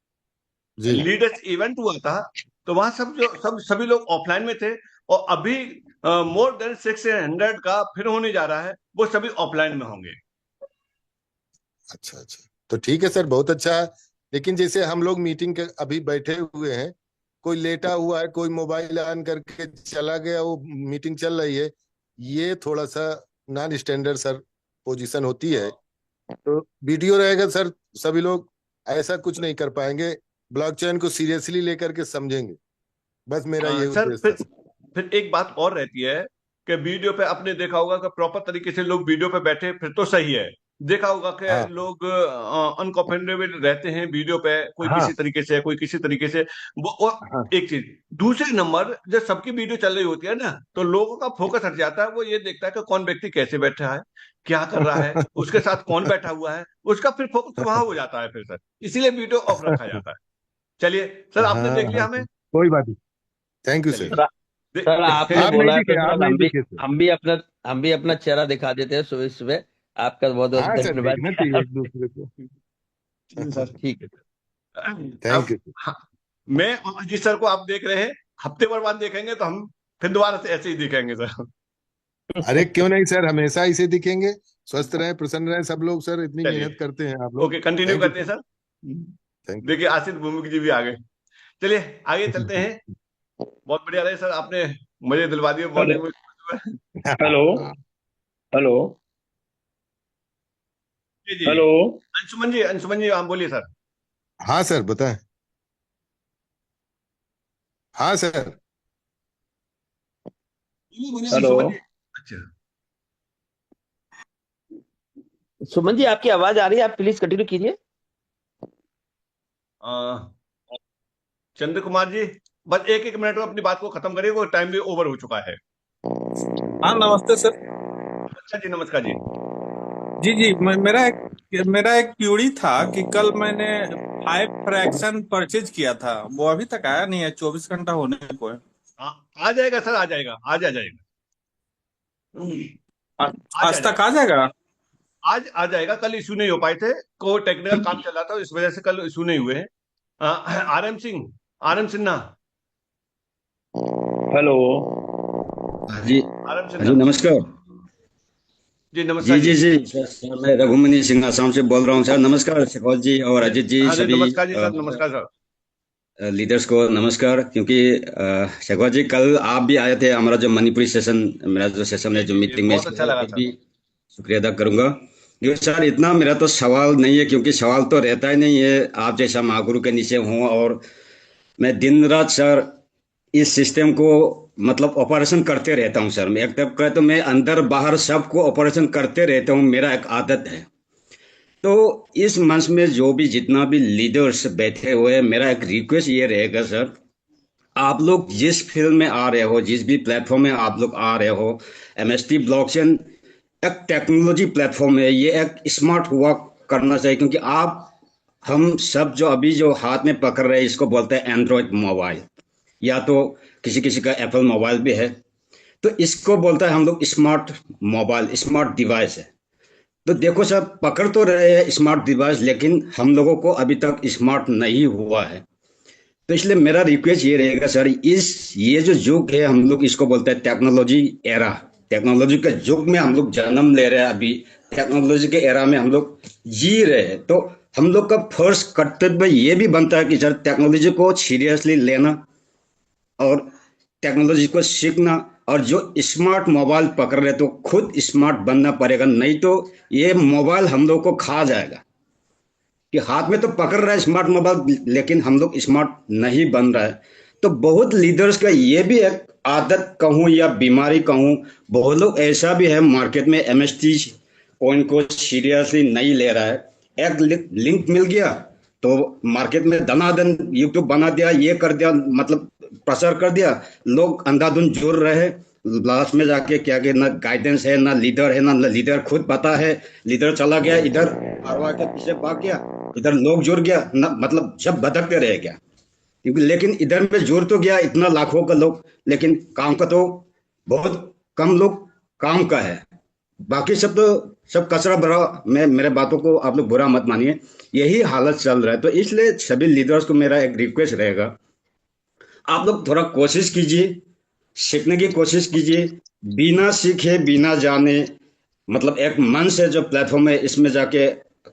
जी लीडर्स इवेंट हुआ था, तो वहां सभी लोग ऑफलाइन में थे। और अभी मोर देन 600 का फिर होने जा रहा है, वो सभी ऑफलाइन में होंगे। अच्छा अच्छा, तो ठीक है सर, बहुत अच्छा है। लेकिन जैसे हम लोग मीटिंग के अभी बैठे हुए हैं, कोई लेटा हुआ है, कोई मोबाइल ऑन करके चला गया, वो मीटिंग चल रही है, ये थोड़ा सा नॉन स्टैंडर्ड सर पोजीशन होती है, तो वीडियो रहेगा सर, सभी लोग ऐसा कुछ नहीं कर पाएंगे, ब्लॉकचेन को सीरियसली लेकर के समझेंगे। बस मेरा ये सर उद्देश्य था। फिर एक बात और रहती है कि वीडियो पे आपने देखा होगा कि प्रॉपर तरीके से लोग वीडियो पे बैठे फिर तो सही है। देखा होगा कि हाँ लोग अनकंफर्टेबल रहते हैं वीडियो पे, कोई हाँ किसी तरीके से, कोई किसी तरीके से। वो हाँ एक चीज। दूसरे नंबर, जब सबकी वीडियो चल रही होती है ना, तो लोगों का फोकस हट जाता है। वो ये देखता है कि कौन व्यक्ति कैसे बैठा है, क्या कर रहा है, उसके साथ कौन बैठा हुआ है, उसका फिर फोकस वहां हो जाता है फिर सर। इसीलिए वीडियो ऑफ रखा जाता है। चलिए सर, आपने देख लिया हाँ हमें। कोई बात नहीं। थैंक यू चलिए सर। सर आपने आप बोला नहीं है तो दिखे, आप सर नहीं दिखे सर। हम भी अपना चेहरा दिखा देते हैं सुबह सुबह। आपका बहुत बहुत हाँ सर, धन्यवाद। देखना चाहिए एक दूसरे को। सर ठीक है। थैंक अब यू। हाँ, मैं और अजीत सर को आप देख रहे हैं, हफ्ते भर बाद देखेंगे तो हम फिर दोबारा से ऐसे ही दिखेंगे सर। अरे क्यों नहीं सर, हमेशा इसे दिखेंगे। स्वस्थ रहे, प्रसन्न रहे सब लोग सर, इतनी चलिए, मेहनत करते हैं आप लोग। ओके, कंटिन्यू थैंक यू करते हैं सर। सर। थैंक देखिए आशित भूमिक जी भी आ गए। चलिए आगे चलते हैं। बहुत बढ़िया रहे सर, आपने मुझे दिलवा दिए हेलो मॉर्निंग में। हेलो हेलो जी जी, हेलो अंशुमन जी आप बोलिए सर। हाँ सर बताएं। हाँ सर। बोलिए हेलो अंशुमन जी। अच्छा, सुमन जी आपकी आवाज आ रही है, आप प्लीज कंटिन्यू कीजिए। चंद्र कुमार जी, बस एक एक मिनट में अपनी बात को खत्म करिए, वो टाइम भी ओवर हो चुका है। हाँ नमस्ते सर। अच्छा जी, नमस्कार जी। जी जी, मेरा एक क्यूरी था कि कल मैंने 5 फ्रैक्शन परचेज किया था, वो अभी तक आया नहीं है, 24 घंटा होने को है। आ जाएगा सर, आ जाएगा, आज आ जाएगा। आज तक आ जाएगा। आज आ जाएगा। कल इशू नहीं हो पाए थे, को टेक्निकल काम चल रहा था, इस वजह से कल इशू नहीं हुए हैं। आरएम सिन्हा। हेलो जी आरएम जी सिन्हा नमस्कार। जी, जी नमस्कार जी जी। जी सर, मैं रघुमनी सिंह आसाम से बोल रहा हूँ सर। नमस्कार शेखौत जी और अजीत जी, हाँ जी, सभी नमस्कार जी सर, नमस्कार सर। लीडर्स को नमस्कार। क्योंकि शेखौत जी कल आप भी आए थे, हमारा जो मणिपुरी सेशन, मेरा जो सेशन है जो जी, मीटिंग में, बहुत अच्छा लगा इसके सर। भी शुक्रिया अदा करूंगा। क्योंकि सर इतना मेरा तो सवाल नहीं है, क्योंकि सवाल तो रहता ही नहीं है, आप जैसा महागुरु के नीचे हूँ और मैं दिन रात सर इस सिस्टम को मतलब ऑपरेशन करते रहता हूँ सर। मैं एक तरफ कहे तो मैं अंदर बाहर सबको ऑपरेशन करते रहता हूँ, मेरा एक आदत है। तो इस मंच में जो भी जितना भी लीडर्स बैठे हुए हैं, मेरा एक रिक्वेस्ट ये रहेगा सर, आप लोग जिस फील्ड में आ रहे हो, जिस भी प्लेटफॉर्म में आप लोग आ रहे हो, एमएसटी ब्लॉकचेन एक टेक्नोलॉजी प्लेटफॉर्म है, ये एक स्मार्ट हुआ करना चाहिए। क्योंकि आप हम सब जो अभी जो हाथ में पकड़ रहे हैं, इसको बोलते हैं एंड्रॉयड मोबाइल, या तो किसी किसी का एप्पल मोबाइल भी है, तो इसको बोलता है हम लोग स्मार्ट मोबाइल, स्मार्ट डिवाइस है। तो देखो सर, पकड़ तो रहे हैं स्मार्ट डिवाइस, लेकिन हम लोगों को अभी तक स्मार्ट नहीं हुआ है। तो इसलिए मेरा रिक्वेस्ट ये रहेगा सर, ये जो युग है, हम लोग इसको बोलते हैं टेक्नोलॉजी एरा, टेक्नोलॉजी के युग में हम लोग जन्म ले रहे हैं, अभी टेक्नोलॉजी के एरा में हम लोग जी रहे हैं। तो हम लोग का फर्स्ट कर्तव्य ये भी बनता है कि सर टेक्नोलॉजी को सीरियसली लेना और टेक्नोलॉजी को सीखना, और जो स्मार्ट मोबाइल पकड़ रहे तो खुद स्मार्ट बनना पड़ेगा, नहीं तो ये मोबाइल हम लोग को खा जाएगा। कि हाथ में तो पकड़ रहा है स्मार्ट मोबाइल, लेकिन हम लोग स्मार्ट नहीं बन रहा है। तो बहुत लीडर्स का ये भी एक आदत कहूँ या बीमारी कहूँ, बहुत लोग ऐसा भी है मार्केट में एमएसटी कॉइन को सीरियसली नहीं ले रहा है। एक लिंक मिल गया तो मार्केट में दनादन यूट्यूब बना दिया, ये कर दिया, मतलब प्रचार कर दिया, लोग अंधाधुंध जुड़ रहे। लास्ट में जाके क्या कि ना गाइडेंस है, ना लीडर है, ना लीडर खुद पता है। लीडर चला गया इधर, कारवा के पीछे भाग गया, इधर लोग जुड़ गया ना, मतलब जब भटकते रह गया। क्योंकि लेकिन इधर में जुड़ तो गया इतना लाखों का लोग, लेकिन काम का तो बहुत कम लोग काम का है, बाकी सब तो सब कचरा भरा। मैं मेरे बातों को आप लोग बुरा मत मानिए, यही हालत चल रहा है। तो इसलिए सभी लीडर्स को मेरा एक रिक्वेस्ट रहेगा, आप लोग थोड़ा कोशिश कीजिए, सीखने की कोशिश कीजिए। बिना सीखे बिना जाने, मतलब एक मन से जो प्लेटफॉर्म है, इसमें जाके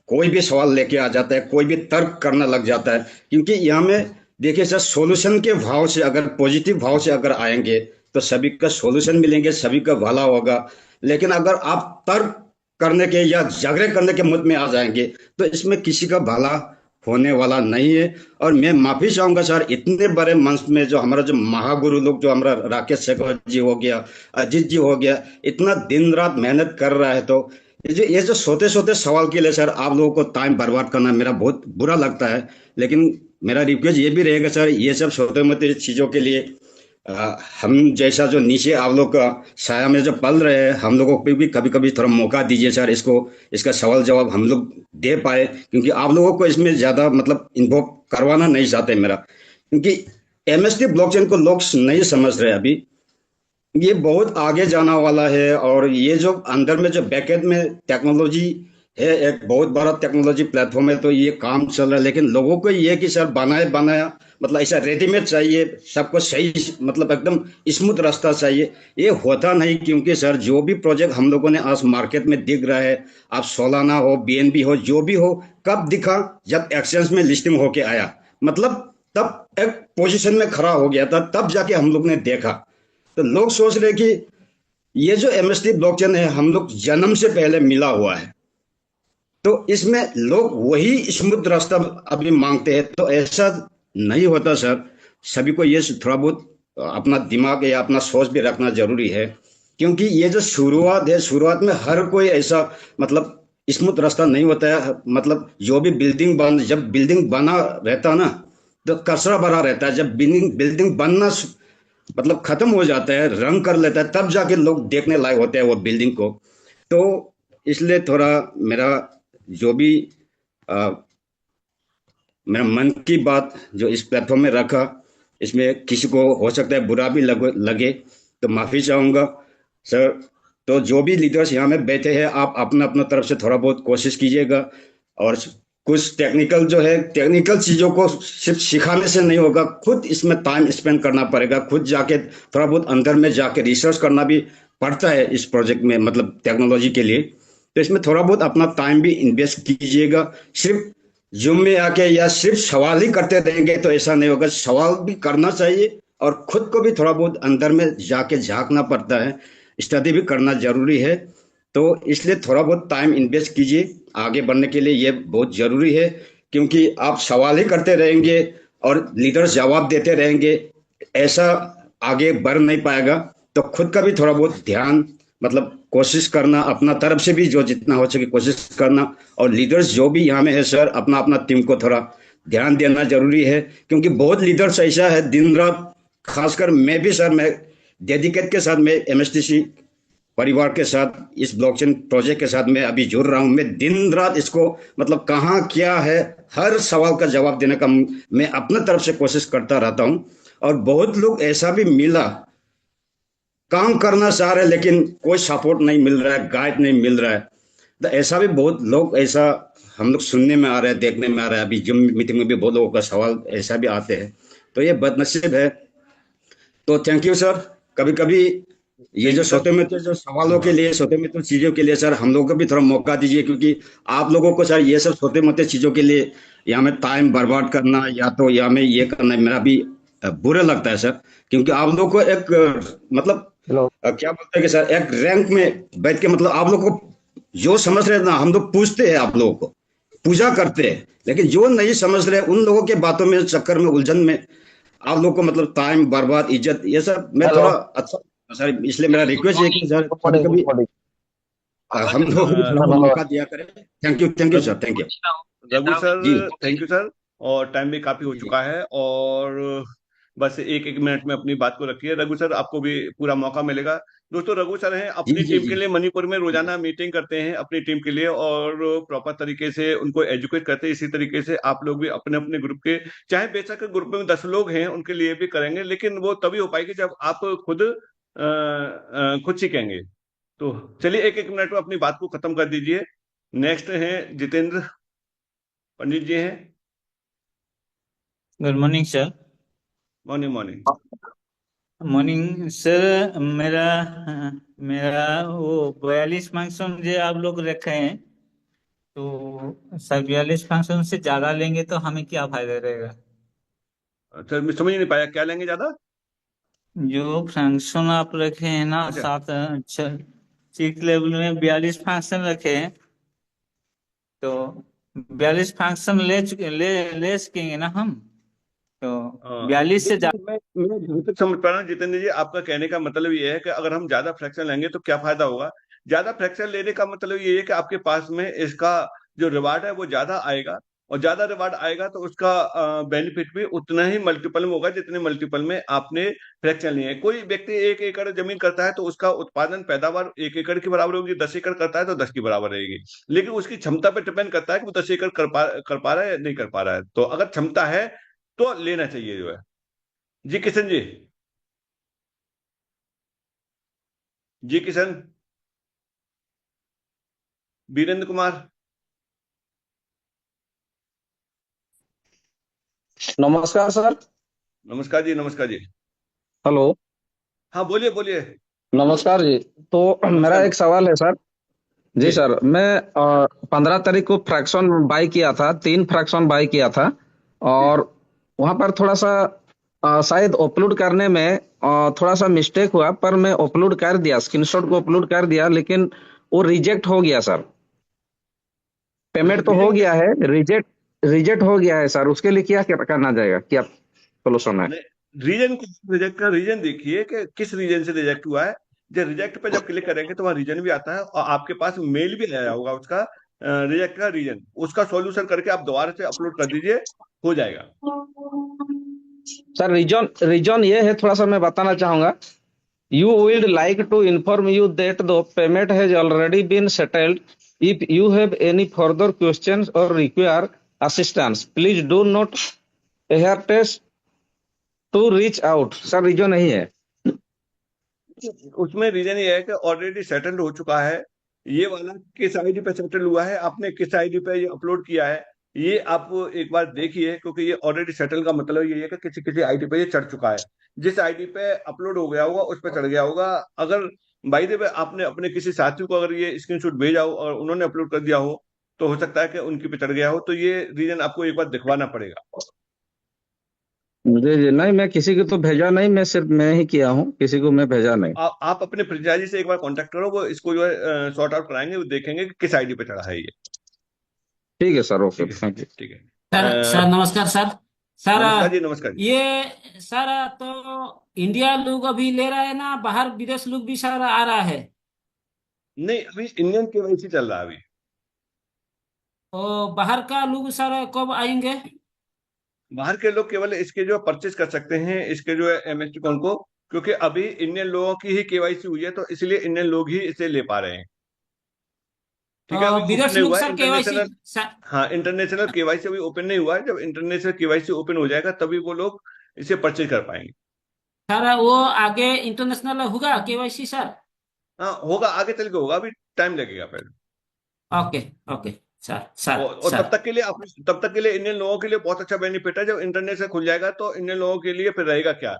कोई भी सवाल लेके आ जाता है, कोई भी तर्क करना लग जाता है। क्योंकि यहाँ में देखिए सर, सॉल्यूशन के भाव से, अगर पॉजिटिव भाव से अगर आएंगे, तो सभी का सॉल्यूशन मिलेंगे, सभी का भला होगा। लेकिन अगर आप तर्क करने के या झगड़े करने के मुद में आ जाएंगे तो इसमें किसी का भला होने वाला नहीं है। और मैं माफी चाहूंगा सर, इतने बड़े मंच में जो हमारा जो महागुरु लोग, जो हमारा राकेश शेखर जी हो गया, अजीत जी हो गया, इतना दिन रात मेहनत कर रहा है, तो ये जो छोटे छोटे सवाल के लिए सर आप लोगों को टाइम बर्बाद करना मेरा बहुत बुरा लगता है। लेकिन मेरा रिक्वेस्ट ये भी रहेगा सर, ये सब छोटे मोटे चीजों के लिए हम जैसा जो नीचे आप लोग का साया में जो पल रहे हैं, हम लोगों को भी कभी कभी थोड़ा मौका दीजिए सर, इसका सवाल जवाब हम लोग दे पाए, क्योंकि आप लोगों को इसमें ज्यादा मतलब इन्वॉल्व करवाना नहीं चाहते मेरा, क्योंकि एमएसटी ब्लॉकचेन को लोग नहीं समझ रहे अभी। ये बहुत आगे जाना वाला है, और ये जो अंदर में जो बैकएंड में टेक्नोलॉजी है, एक बहुत बड़ा टेक्नोलॉजी प्लेटफॉर्म है, तो ये काम चल रहा है। लेकिन लोगों को ये कि सर बनाया मतलब ऐसा रेडीमेड चाहिए, सबको सही मतलब एकदम स्मूथ रास्ता चाहिए, ये होता नहीं। क्योंकि सर जो भी प्रोजेक्ट हम लोगों ने आज मार्केट में दिख रहा है, आप सोलाना हो, बीएनबी हो, जो भी हो, कब दिखा? जब एक्सचेंज में लिस्टिंग होके आया, मतलब तब एक पोजीशन में खड़ा हो गया था, तब जाके हम लोग ने देखा। तो लोग सोच रहे कि ये जो एमएसटी ब्लॉकचेन है हम लोग जन्म से पहले मिला हुआ है, तो इसमें लोग वही स्मूथ रास्ता अभी मांगते हैं, तो ऐसा नहीं होता सर। सभी को ये थोड़ा बहुत अपना दिमाग या अपना सोच भी रखना जरूरी है, क्योंकि ये जो शुरुआत है, शुरुआत में हर कोई ऐसा मतलब स्मूथ रास्ता नहीं होता है। मतलब जो भी जब बिल्डिंग बना रहता ना, तो कचरा भरा रहता है। जब बिल्डिंग बनना मतलब खत्म हो जाता है, रंग कर लेता है, तब जाके लोग देखने लायक होते हैं वो बिल्डिंग को। तो इसलिए थोड़ा मेरा जो भी मेरा मन की बात जो इस प्लेटफॉर्म में रखा, इसमें किसी को हो सकता है बुरा भी लगे, तो माफी चाहूंगा सर। तो जो भी लीडर्स यहाँ में बैठे हैं, आप अपना अपना तरफ से थोड़ा बहुत कोशिश कीजिएगा, और कुछ टेक्निकल चीजों को सिर्फ सिखाने से नहीं होगा, खुद इसमें टाइम स्पेंड करना पड़ेगा, खुद जाके थोड़ा बहुत अंदर में जाके रिसर्च करना भी पड़ता है इस प्रोजेक्ट में, मतलब टेक्नोलॉजी के लिए। तो इसमें थोड़ा बहुत अपना टाइम भी इन्वेस्ट कीजिएगा। सिर्फ जूम में आके या सिर्फ सवाल ही करते रहेंगे तो ऐसा नहीं होगा, सवाल भी करना चाहिए, और खुद को भी थोड़ा बहुत अंदर में जाके झांकना पड़ता है, स्टडी भी करना जरूरी है। तो इसलिए थोड़ा बहुत टाइम इन्वेस्ट कीजिए आगे बढ़ने के लिए, ये बहुत जरूरी है। क्योंकि आप सवाल ही करते रहेंगे और लीडर्स जवाब देते रहेंगे, ऐसा आगे बढ़ नहीं पाएगा। तो खुद का भी थोड़ा बहुत ध्यान मतलब कोशिश करना, अपना तरफ से भी जो जितना हो सके कोशिश करना, और लीडर्स जो भी यहाँ में है सर, अपना अपना टीम को थोड़ा ध्यान देना जरूरी है। क्योंकि बहुत लीडर्स ऐसा है दिन रात, खासकर मैं भी सर, मैं डेडिकेट के साथ, मैं एमएसटीसी परिवार के साथ, इस ब्लॉकचेन प्रोजेक्ट के साथ मैं अभी जुड़ रहा हूं। मैं दिन रात इसको मतलब कहाँ क्या है, हर सवाल का जवाब देने का मैं अपने तरफ से कोशिश करता रहता हूं। और बहुत लोग ऐसा भी मिला, काम करना चाह रहे लेकिन कोई सपोर्ट नहीं मिल रहा है, गाइड नहीं मिल रहा है। तो ऐसा भी बहुत लोग ऐसा हम लोग सुनने में आ रहे हैं, देखने में आ रहा है। अभी जूम मीटिंग में भी बहुत लोगों का सवाल ऐसा भी आते हैं, तो ये बदनसीब है। तो थैंक यू सर। कभी कभी ये जो छोटे में जो सवालों के लिए, छोटे में तो चीजों के लिए सर हम लोगों को भी थोड़ा मौका दीजिए, क्योंकि आप लोगों को सर ये सब छोटे मोटे चीजों के लिए यहाँ में टाइम बर्बाद करना या तो यहाँ में ये करना मेरा भी बुरा लगता है सर। क्योंकि आप लोग को एक मतलब क्या बोलते हैं कि सर, एक रैंक में बैठ के मतलब आप लोग को जो समझ रहे हैं ना, हम लोग पूछते हैं, आप लोगों को पूजा करते हैं, लेकिन जो नहीं समझ रहे उन लोगों के बातों में, चक्कर में, उलझन में आप लोग को मतलब टाइम बर्बाद, इज्जत, ये सब मैं थोड़ा अच्छा सर। इसलिए मेरा रिक्वेस्ट है कि सर कभी कभी हम लोग भी थोड़ा मौका दिया करें। Thank you sir, thank you Raghu sir, जी। Thank you sir. और टाइम भी काफी हो चुका है, और बस एक एक मिनट में अपनी बात को रखिए। रघु सर, आपको भी पूरा मौका मिलेगा। दोस्तों, रघु सर हैं, अपनी जी टीम के लिए मणिपुर में रोजाना मीटिंग करते हैं अपनी टीम के लिए, और प्रॉपर तरीके से उनको एजुकेट करते हैं। इसी तरीके से आप लोग भी अपने अपने ग्रुप के, चाहे बेशक ग्रुप में 10 लोग हैं, उनके लिए भी करेंगे, लेकिन वो तभी हो पाएगी जब आप खुद सीखेंगे। तो चलिए एक एक मिनट में अपनी बात को खत्म कर दीजिए। नेक्स्ट है जितेंद्र पंडित जी हैं। Good morning sir. Morning morning morning sir. मेरा मेरा वो 42 फंक्शन जो आप लोग रखे हैं, तो सर 42 फंक्शन से ज्यादा लेंगे तो हमें क्या फायदा रहेगा? अच्छा, मैं समझ नहीं पाया, क्या लेंगे ज्यादा? जो फंक्शन आप रखे हैं ना अच्छा 6 लेवल में 42 फंक्शन रखे हैं, तो 42 फंक्शन ले सकेंगे ना हम, तो 42 से देखिए, मैं जहाँ तक समझ पा रहा हूँ जितेंद्र जी, आपका कहने का मतलब ये है कि अगर हम ज्यादा फ्रैक्शन लेंगे तो क्या फायदा होगा। ज्यादा फ्रैक्शन लेने का मतलब ये है कि आपके पास में इसका जो रिवार्ड है वो ज्यादा आएगा, और ज्यादा रिवार्ड आएगा तो उसका बेनिफिट भी उतना ही मल्टीपल में होगा जितने मल्टीपल में आपने फ्रैक्शन लिए हैं। कोई व्यक्ति 1 एकड़ जमीन करता है तो उसका उत्पादन पैदावार 1 एकड़ की बराबर होगी, 10 एकड़ करता है तो 10 की बराबर रहेगी। लेकिन उसकी क्षमता पर डिपेंड करता है कि वो 10 एकड़ कर पा रहा है या नहीं कर पा रहा है। तो अगर क्षमता है तो लेना चाहिए जो है। जी किशन जी। जी किशन। वीरेंद्र कुमार। नमस्कार सर। नमस्कार जी, नमस्कार जी। हेलो। हाँ बोलिए बोलिए। नमस्कार जी। तो नमस्कार मेरा एक सवाल है सर। जी जी। सर, मैं 15 तारीख को फ्रैक्शन बाई किया था, 3 फ्रैक्शन बाई किया था, जी। और वहां पर थोड़ा सा शायद अपलोड करने में थोड़ा सा मिस्टेक हुआ, पर मैं अपलोड कर दिया, स्क्रीनशॉट को अपलोड कर दिया, लेकिन वो रिजेक्ट हो गया सर। पेमेंट तो हो रीजन गया है, रिजेक्ट रिजेक्ट हो गया है सर। उसके लिए क्या क्या करना जाएगा, क्या सोल्यूशन है? रीजन रिजेक्ट का रीजन देखिए कि किस रीजन से रिजेक्ट हुआ है। जब रिजेक्ट पे जब क्लिक करेंगे तो वहाँ रीजन भी आता है और आपके पास मेल भी आया होगा उसका रिजेक्ट का रीजन। उसका सॉल्यूशन करके आप दोबारा से अपलोड कर दीजिए, हो जाएगा। सर रीजन रीजन ये है, थोड़ा सा मैं बताना चाहूंगा। You would like to inform you that the payment has already been settled. If you have any further questions or require assistance, please do not hesitate to reach out. Sir reason नहीं है। उसमें reason ये है कि already settled हो चुका है। ये वाला किस आईडी पे सेटल हुआ है, आपने किस आईडी पे ये अपलोड किया है, ये आप एक बार देखिए, क्योंकि ये ऑलरेडी सेटल का मतलब ये है कि किसी किसी आईडी पे ये चढ़ चुका है। जिस आईडी पे अपलोड हो गया होगा उस पर चढ़ गया होगा। अगर बाई द वे आपने अपने किसी साथी को अगर ये स्क्रीनशॉट भेजा हो और उन्होंने अपलोड कर दिया हो तो हो सकता है कि उनकी पे चढ़ गया हो। तो ये रीजन आपको एक बार दिखवाना पड़ेगा। जी जी, नहीं मैं किसी को तो भेजा नहीं, मैं सिर्फ मैं ही किया हूँ, किसी को मैं भेजा नहीं। आप अपने फ्रेंचाइजी से एक बार कांटेक्ट करो, वो इसको जो है सॉर्ट आउट कराएंगे, वो देखेंगे कि किस आईडी पे चढ़ा है ये। ठीक है सर, ओके, ठीक है थैंक यू। ठीक है। सर सर नमस्कार सर। सर नमस्कार जी, नमस्कार जी। ये सर तो इंडिया लोग अभी ले रहा है ना, बाहर विदेश लोग भी सर आ रहा है? नहीं, अभी इंडियन केवाईसी चल रहा है अभी। और बाहर का लोग सर कब आएंगे? बाहर के लोग केवल इसके जो परचेज कर सकते हैं, इसके जो है एमएसटी कॉन को, क्योंकि अभी इंडियन लोगों की ही केवाईसी हुई है तो इसलिए इंडियन लोग ही इसे ले पा रहे हैं। ठीक है, अभी ओपन विदेश नहीं लोग हुआ है सर केवाईसी इंटरनेशनल। हाँ, इंटरनेशनल केवाईसी अभी ओपन नहीं हुआ है। जब इंटरनेशनल केवाईसी ओपन हो जाएगा तभी वो लोग इसे परचेज कर पाएंगे। सर वो आगे इंटरनेशनल होगा केवाईसी सर? हाँ होगा, आगे चल के होगा, अभी टाइम लगेगा पहले। ओके ओके सर सर और सर। तब तक के लिए इंडियन लोगों के लिए बहुत अच्छा बेनिफिट है। जब इंटरनेट से खुल जाएगा तो इंडियन लोगों के लिए फिर रहेगा क्या,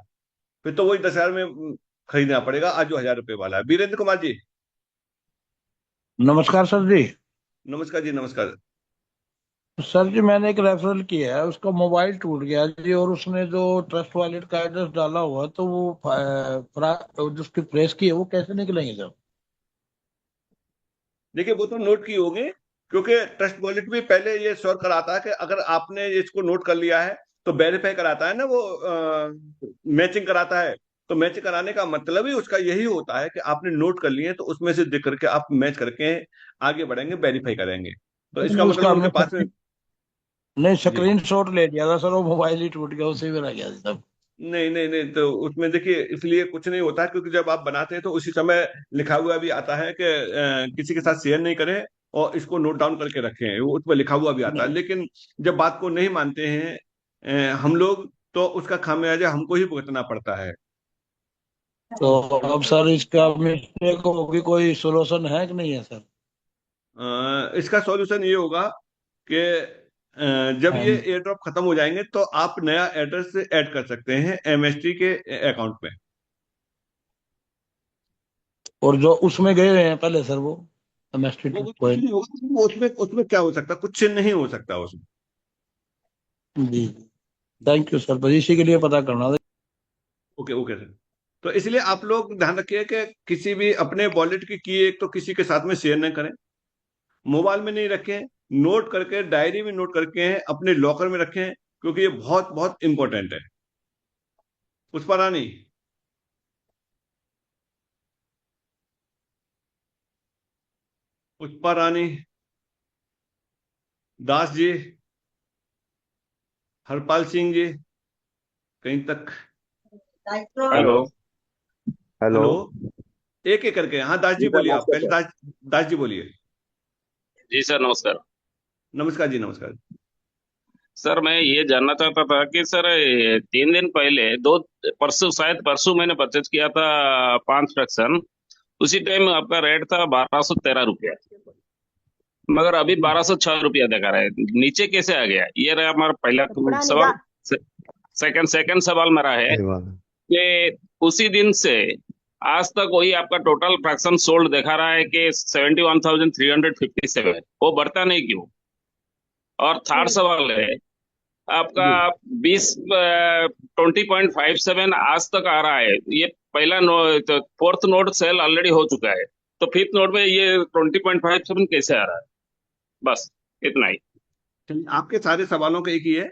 फिर तो वही 10,000 में खरीदना पड़ेगा आज जो 1,000 रुपए वाला है। वीरेंद्र कुमार जी। नमस्कार सर जी। नमस्कार जी, नमस्कार। सर जी, मैंने एक रेफरल किया है, उसका मोबाइल टूट गया जी, और उसने जो ट्रस्ट वॉलेट का एड्रेस डाला हुआ है, तो वो जो उसकी प्रेस की है वो कैसे निकलेंगे सर? देखिए, वो तो नोट की होंगे, क्योंकि ट्रस्ट वॉलेट भी पहले ये श्योर कराता है कि अगर आपने इसको नोट कर लिया है तो वेरीफाई कराता है ना, वो मैचिंग कराता है। तो मैच कराने का मतलब ही उसका यही होता है कि आपने नोट कर लिए तो उसमें से देख करके आप मैच करके आगे बढ़ेंगे, वेरीफाई करेंगे। तो इसका नहीं, उसका मतलब उनके हमने पास में। नहीं, जी। स्क्रीन शॉट ले लिया था सर, वो मोबाइल ही टूट गया, उसी में रह गया था। नहीं नहीं नहीं, तो उसमें देखिए इसलिए कुछ नहीं होता है, क्योंकि जब आप बनाते हैं तो उसी समय लिखा हुआ भी आता है कि किसी के साथ शेयर नहीं करें और इसको नोट डाउन करके रखें, वो उसमें लिखा हुआ भी आता है। लेकिन जब बात को नहीं मानते हैं हम लोग, तो उसका खामियाजा हमको ही भुगतना पड़ता है। तो अब सर इसका मिस्टेक होगी, कोई सोल्यूशन है कि नहीं है सर? इसका सॉल्यूशन ये होगा कि जब ये एयर ड्रॉप खत्म हो जाएंगे तो आप नया एड्रेस ऐड कर सकते हैं एमएसटी के अकाउंट में। और जो उसमें गए हुए हैं पहले सर, वो एमएसटी वो कुछ नहीं होगा, वो उसमें क्या हो सकता, कुछ नहीं हो सकता उसमें। जी, थैंक यू सर, बस इसी के लिए पता करना था। Okay okay sir. तो इसलिए आप लोग ध्यान रखिए कि किसी भी अपने वॉलेट की एक तो किसी के साथ में शेयर न करें, मोबाइल में नहीं रखें, नोट करके डायरी में नोट करके अपने लॉकर में रखें, क्योंकि ये बहुत बहुत इंपॉर्टेंट है। पुष्पा रानी, पुष्पा रानी, दास जी, हरपाल सिंह जी, कहीं तक? हेलो हेलो, हेलो एक एक करके। हाँ दास जी जी सर, बोलिए, आप नमस्कार पहले सर। दास जी बोलिए। जी सर, नमस्कार नमस्कार जी, नमस्कार। सर। मैं ये जानना चाहता था कि सर 3 दिन पहले परसों मैंने परचेज किया था 5 फ्रैक्शन। उसी टाइम आपका रेट था 1213 रुपया, मगर अभी 1206 रुपया दिखा रहा है। नीचे कैसे आ गया? ये रहा हमारा पहला सवाल। सेकंड सवाल मेरा है सही बात है। कि उसी दिन से आज तक वही आपका टोटल फ्रैक्शन सोल्ड दिखा रहा है कि 71,357, वो बढ़ता नहीं क्यों? और थर्ड सवाल है आपका 20.57 आज तक आ रहा है। ये पहला फोर्थ नोट सेल ऑलरेडी हो चुका है, तो फिफ्थ नोट में ये 20.57 कैसे आ रहा है? बस इतना ही। चलिए, आपके सारे सवालों का एक ही है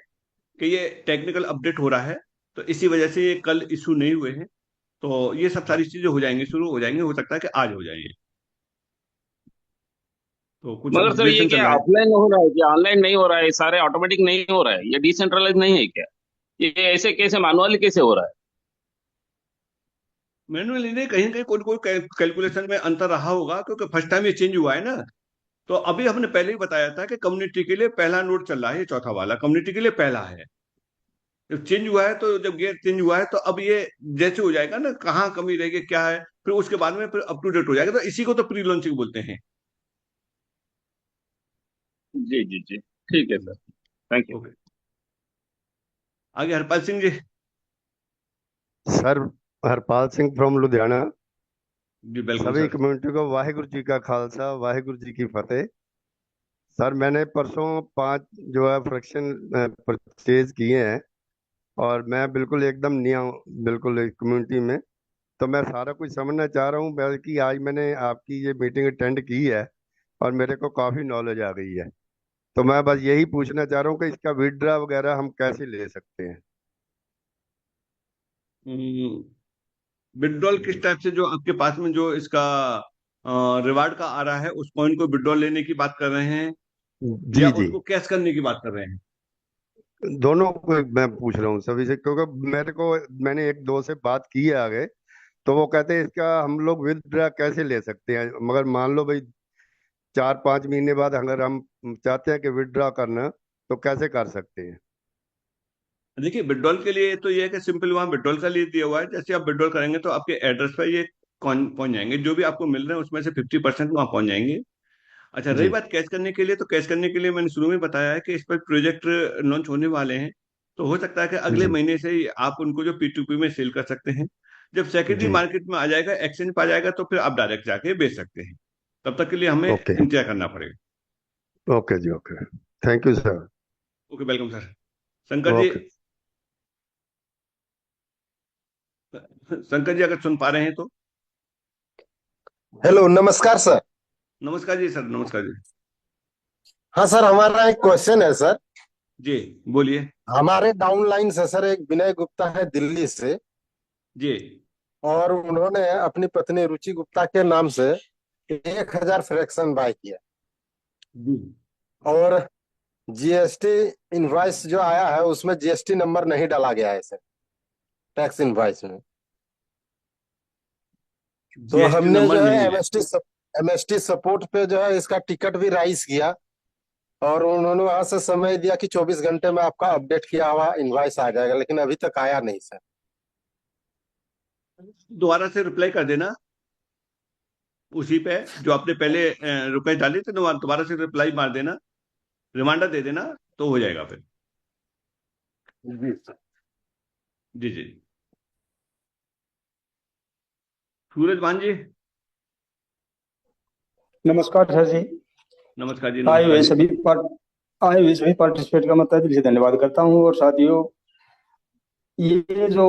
कि ये टेक्निकल अपडेट हो रहा है, तो इसी वजह से ये कल इशू नहीं हुए हैं। तो ये सब सारी चीजें हो जाएंगी, शुरू हो जाएंगे, हो सकता है कि आज हो जाएंगे। तो कुछ मगर सर ये अपग्रेडेशन चल क्या रहा है। ऑफलाइन हो रहा है कि ऑनलाइन नहीं हो रहा है? सारे ऑटोमेटिक नहीं हो रहा है? ये डिसेंट्रलाइज नहीं है क्या? ये ऐसे कैसे मैनुअली कैसे हो रहा है? मैनुअली नहीं, कहीं कहीं कोई कोई कैलकुलेशन में अंतर रहा होगा, क्योंकि फर्स्ट टाइम ये चेंज हुआ है ना। तो अभी हमने पहले ही बताया था कि कम्युनिटी के लिए पहला नोट चल रहा है, ये चौथा वाला कम्युनिटी के लिए पहला है। जब चेंज हुआ है, तो जब गेट चेंज हुआ है, तो अब ये जैसे हो जाएगा ना, कहाँ कमी रहेगी क्या है, फिर उसके बाद में फिर अप टू डेट हो जाएगा। तो इसी को तो प्री लॉन्चिंग बोलते हैं। जी जी जी, ठीक है सर, थैंक यू। ओके, आगे हरपाल सिंह जी। Sir, Harpal Singh from Ludhiana. जी वेलकम सभी सर। कम्युनिटी को वाहिगुरु जी का खालसा, वाहिगुरु जी की फतेह। सर, मैंने परसों 5 जो है फ्रैक्शन परचेज किए हैं, और मैं बिल्कुल एकदम नया हूँ, बिल्कुल इस कम्युनिटी में। तो मैं सारा कुछ समझना चाह रहा हूँ, बल्कि आज मैंने आपकी ये मीटिंग अटेंड की है और मेरे को काफ़ी नॉलेज आ गई है। तो मैं बस यही पूछना चाह रहा हूँ कि इसका विड्रा वगैरह हम कैसे ले सकते हैं। विड्रॉल किस टाइप से, जो आपके पास में जो इसका रिवार्ड का आ रहा है, उस पॉइंट को विड्रॉल लेने की बात कर रहे हैं, या जी जी, उसको कैश करने की बात कर रहे हैं? दोनों को मैं पूछ रहा हूँ सभी से, क्योंकि मैंने एक दो से बात की है आगे। तो वो कहते हैं इसका हम लोग विदड्रा कैसे ले सकते हैं, मगर मान लो भाई 4-5 महीने बाद अगर हम चाहते हैं कि विदड्रा करना, तो कैसे कर सकते हैं। देखिए, विड्रॉल के लिए तो ये है कि सिंपल वहाँ विड्रॉल का लिए दिया हुआ है। जैसे आप विड्रॉल करेंगे तो आपके एड्रेस पर ये पहुंच जाएंगे, जो भी आपको मिल रहे हैं उसमें से 50% वहाँ पहुंच जाएंगे। अच्छा, रही जी बात कैश करने के लिए, तो कैश करने के लिए मैंने शुरू में बताया है कि इस पर प्रोजेक्ट लॉन्च होने वाले हैं। तो हो सकता है कि अगले जी महीने से ही आप उनको जो P2P में सेल कर सकते हैं। जब सेकेंडरी जी, मार्केट में आ जाएगा, एक्सचेंज पे आ जाएगा, तो फिर आप डायरेक्ट जाके बेच सकते हैं। तब तक के लिए हमें ओके इंतजार करना पड़ेगा। ओके जी, okay, thank you sir. Okay, welcome sir. Shankar ji, okay. Shankar ji अगर सुन पा रहे हैं तो? हेलो, नमस्कार सर। नमस्कार जी सर, नमस्कार जी। हाँ सर, हमारा एक क्वेश्चन है सर। जी बोलिए। हमारे डाउनलाइन से सर एक विनय गुप्ता है दिल्ली से, जी और उन्होंने अपनी पत्नी रुचि गुप्ता के नाम से 1,000 फ्रैक्शन बाय किया, जी और जीएसटी इनवॉइस जो आया है उसमें जीएसटी नंबर नहीं डाला गया है सर, टैक्स इनवॉइस में। तो जीएसटी हमने नंबर जो है नहीं है। एमएसटी सपोर्ट पे जो है इसका टिकट भी राइज किया, और उन्होंने वहां से समय दिया कि 24 घंटे में आपका अपडेट किया हुआ इनवॉइस आ जाएगा, लेकिन अभी तक आया नहीं सर। दोबारा से रिप्लाई कर देना उसी पे जो आपने पहले रुपए डाले थे, दोबारा से रिप्लाई मार देना, रिमाइंडर दे देना, तो हो जाएगा फिर। जी सर। जी जी। सूरज भान जी। नमस्कार सर जी। नमस्कार जी, आए हुए नमस्कार जी। आए हुए सभी पार्टिसिपेट का मैं तहे दिल से धन्यवाद करता हूँ। और साथियों, ये जो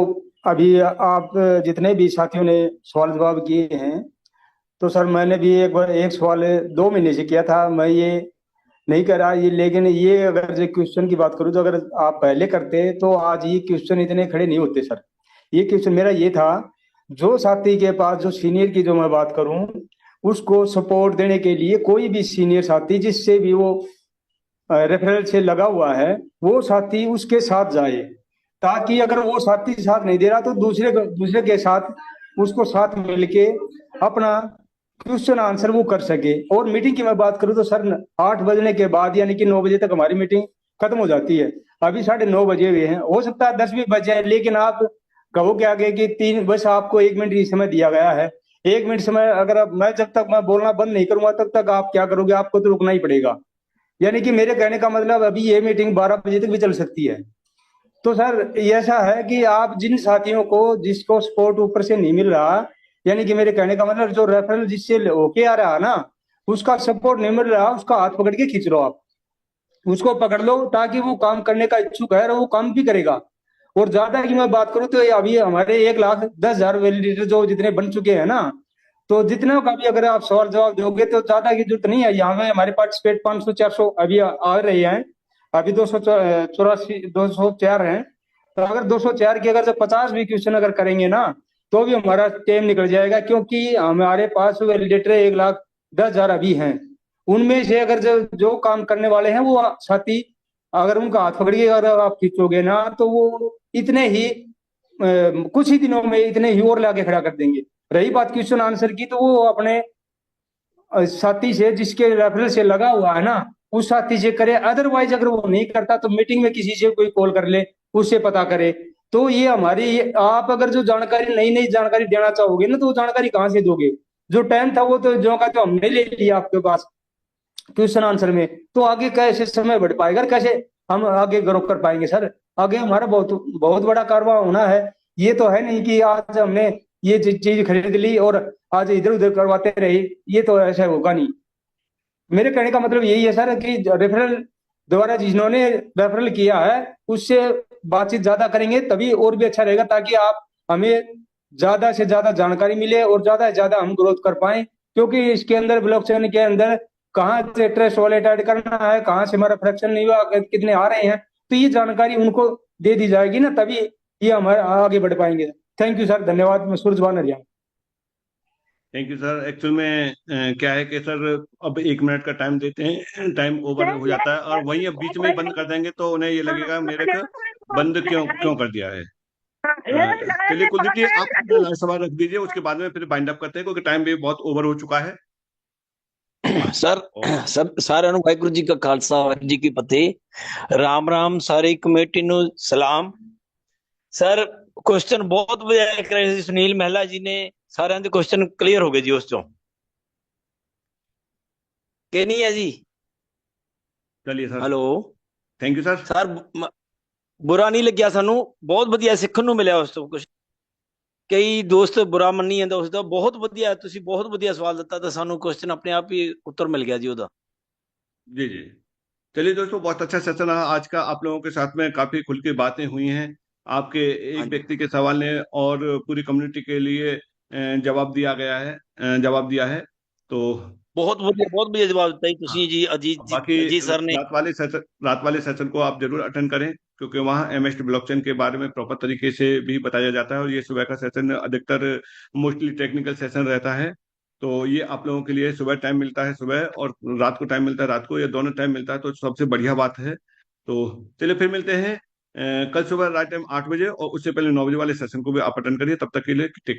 अभी आप जितने भी साथियों ने सवाल जवाब किए हैं, तो सर मैंने भी एक बार एक सवाल 2 महीने से किया था, मैं ये नहीं कर रहा ये, लेकिन ये अगर जो क्वेश्चन की बात करूँ तो अगर आप पहले करते तो आज ये क्वेश्चन इतने खड़े नहीं होते सर। ये क्वेश्चन मेरा ये था, जो साथी के पास जो सीनियर की जो मैं बात करूं, उसको सपोर्ट देने के लिए कोई भी सीनियर साथी जिससे भी वो रेफरल से लगा हुआ है, वो साथी उसके साथ जाए, ताकि अगर वो साथी साथ नहीं दे रहा तो दूसरे के साथ उसको साथ मिलके अपना क्वेश्चन आंसर वो कर सके। और मीटिंग की मैं बात करूं तो सर 8 बजने के बाद यानी कि 9 बजे तक हमारी मीटिंग खत्म हो जाती है। अभी 9:30 बजे हुए हैं, हो सकता है 10 भी बज जाए, लेकिन आप कहो क्या आगे कि 3 बस आपको 1 मिनट ही समय दिया गया है। 1 मिनट समय अगर मैं जब तक मैं बोलना बंद नहीं करूंगा तब तक आप क्या करोगे, आपको तो रुकना ही पड़ेगा। यानी कि मेरे कहने का मतलब अभी ये मीटिंग 12 बजे तक भी चल सकती है। तो सर ऐसा है कि आप जिन साथियों को जिसको सपोर्ट ऊपर से नहीं मिल रहा, यानी कि मेरे कहने का मतलब जो रेफरल जिससे होके आ रहा है ना, उसका सपोर्ट नहीं मिल रहा, उसका हाथ पकड़ के खींच लो, आप उसको पकड़ लो, ताकि वो काम करने का इच्छुक है और वो काम भी करेगा। और ज्यादा की मैं बात करूं तो अभी हमारे 1,10,000 वैलिडेटर जो जितने बन चुके हैं ना, तो जितना का भी अगर आप सवाल जवाब दोगे तो ज्यादा की जरूरत नहीं है। यहाँ में हमारे पार्टिसिपेट 500-400 अभी आ रहे हैं, अभी 204 हैं। तो अगर 204 की अगर जब 50 भी क्वेश्चन अगर करेंगे ना, तो भी हमारा टाइम निकल जाएगा, क्योंकि हमारे पास वैलिडेटर 1,10,000 अभी हैं। उनमें से अगर जो काम करने वाले हैं वो साथी, अगर उनका हाथ पकड़िए अगर आप खींचोगे ना, तो वो इतने ही कुछ ही दिनों में इतने ही और लाके खड़ा कर देंगे। रही बात क्वेश्चन आंसर की, तो वो अपने साथी से जिसके रेफरल से लगा हुआ है ना, उस साथी से करे। अदरवाइज अगर वो नहीं करता तो मीटिंग में किसी से कोई कॉल कर ले, उससे पता करे। तो ये हमारी आप अगर जो जानकारी नई नई जानकारी देना चाहोगे ना, तो वो जानकारी कहाँ से दोगे? जो टाइम था वो तो जो का तो हमने ले लिया आपके पास क्वेश्चन आंसर में, तो आगे कैसे समय बढ़ पाएगा, कैसे हम आगे ग्रो कर पाएंगे सर? आगे हमारा बहुत बहुत बड़ा कारवां होना है। ये तो है नहीं कि आज हमने ये चीज खरीद ली और आज इधर उधर करवाते रहे, ये तो ऐसा होगा नहीं। मेरे कहने का मतलब यही है सर कि रेफरल द्वारा जिन्होंने रेफरल किया है उससे बातचीत ज्यादा करेंगे तभी और भी अच्छा रहेगा, ताकि आप हमें ज्यादा से ज्यादा जानकारी मिले और ज्यादा से ज्यादा हम ग्रोथ कर पाए। क्योंकि इसके अंदर ब्लॉकचेन के अंदर कहाँ से ट्रस्ट वॉलेट ऐड करना है, कहाँ से हमारा फ्रैक्शन नहीं हुआ, कितने आ रहे हैं, तो ये जानकारी उनको दे दी जाएगी ना, तभी ये हमारे आगे बढ़ पाएंगे। थैंक यू सर, धन्यवाद। मैं Suraj Banaria. Thank you sir. Actual में क्या है कि सर अब 1 मिनट का टाइम देते हैं, टाइम ओवर हो जाता है और वहीं अब बीच में ही बंद कर देंगे तो उन्हें ये लगेगा मेरे को बंद क्यों क्यों कर दिया है। चलिए कुलदीप जी आप अपना सवाल रख दीजिए, उसके बाद में फिर बाइंड अप करते हैं क्योंकि टाइम भी बहुत ओवर हो चुका है। सर सब सारे ਨੂੰ ਵਾਹਿਗੁਰੂ ਜੀ ਕਾ ਖਾਲਸਾ ਵਾਹਿਗੁਰੂ ਜੀ ਕੀ ਫਤਿਹ। ਰਾਮ ਰਾਮ ਸਾਰੀ ਕਮੇਟੀ ਨੂੰ ਸਲਾਮ। ਸਰ क्वेश्चन बहुत ਵਧੀਆ ਕਰ ਰਹੇ ਸੀ ਸੁਨੀਲ ਮਹਿਲਾ ਜੀ ਨੇ, ਸਾਰਿਆਂ ਦੇ क्वेश्चन ਕਲੀਅਰ ਹੋ ਗਏ ਜੀ ਉਸ ਚੋਂ, ਕਿ ਨਹੀਂ ਹੈ ਜੀ? चलिए sir, hello thank you sir. Sir ਬੁਰਾ ਨਹੀਂ ਲੱਗਿਆ, ਸਾਨੂੰ ਬਹੁਤ ਵਧੀਆ ਸਿੱਖਣ ਨੂੰ ਮਿਲਿਆ ਉਸ ਤੋਂ ਕੁਝ। ਕਈ ਦੋਸਤ ਬੁਰਾ ਮੰਨੀ ਜਾਂਦੇ ਉਸ ਦਾ, ਬਹੁਤ ਵਧੀਆ ਤੁਸੀਂ ਬਹੁਤ ਵਧੀਆ ਸਵਾਲ ਦਿੱਤਾ ਤਾਂ ਸਾਨੂੰ क्वेश्चन अपने आप ही उत्तर मिल गया जी ਉਹਦਾ। जी जी, चलिए दोस्तों बहुत अच्छा सेशन रहा आज का। आप लोगों के साथ में काफी खुल के बातें हुई हैं, आपके एक व्यक्ति के सवाल ने और पूरी कम्युनिटी के लिए जवाब दिया गया है, जवाब दिया है। तो बहुत बढ़िया जवाब ਦਿੱਤਾ ਜੀ ਤੁਸੀਂ ਜੀ, बाकी अजीत सर ने। रात वाले सेशन को आप जरूर अटेंड करें, क्योंकि वहाँ एमएसटी ब्लॉकचेन के बारे में प्रॉपर तरीके से भी बताया जाता है और ये सुबह का सेशन अधिकतर मोस्टली टेक्निकल सेशन रहता है। तो ये आप लोगों के लिए सुबह टाइम मिलता है सुबह, और रात को टाइम मिलता है रात को, ये दोनों टाइम मिलता है तो सबसे बढ़िया बात है। तो चलिए फिर मिलते हैं कल सुबह राइट टाइम 8 बजे, और उससे पहले 9 बजे वाले सेशन को भी आप अटेंड करिए। तब तक के लिए टेक केयर।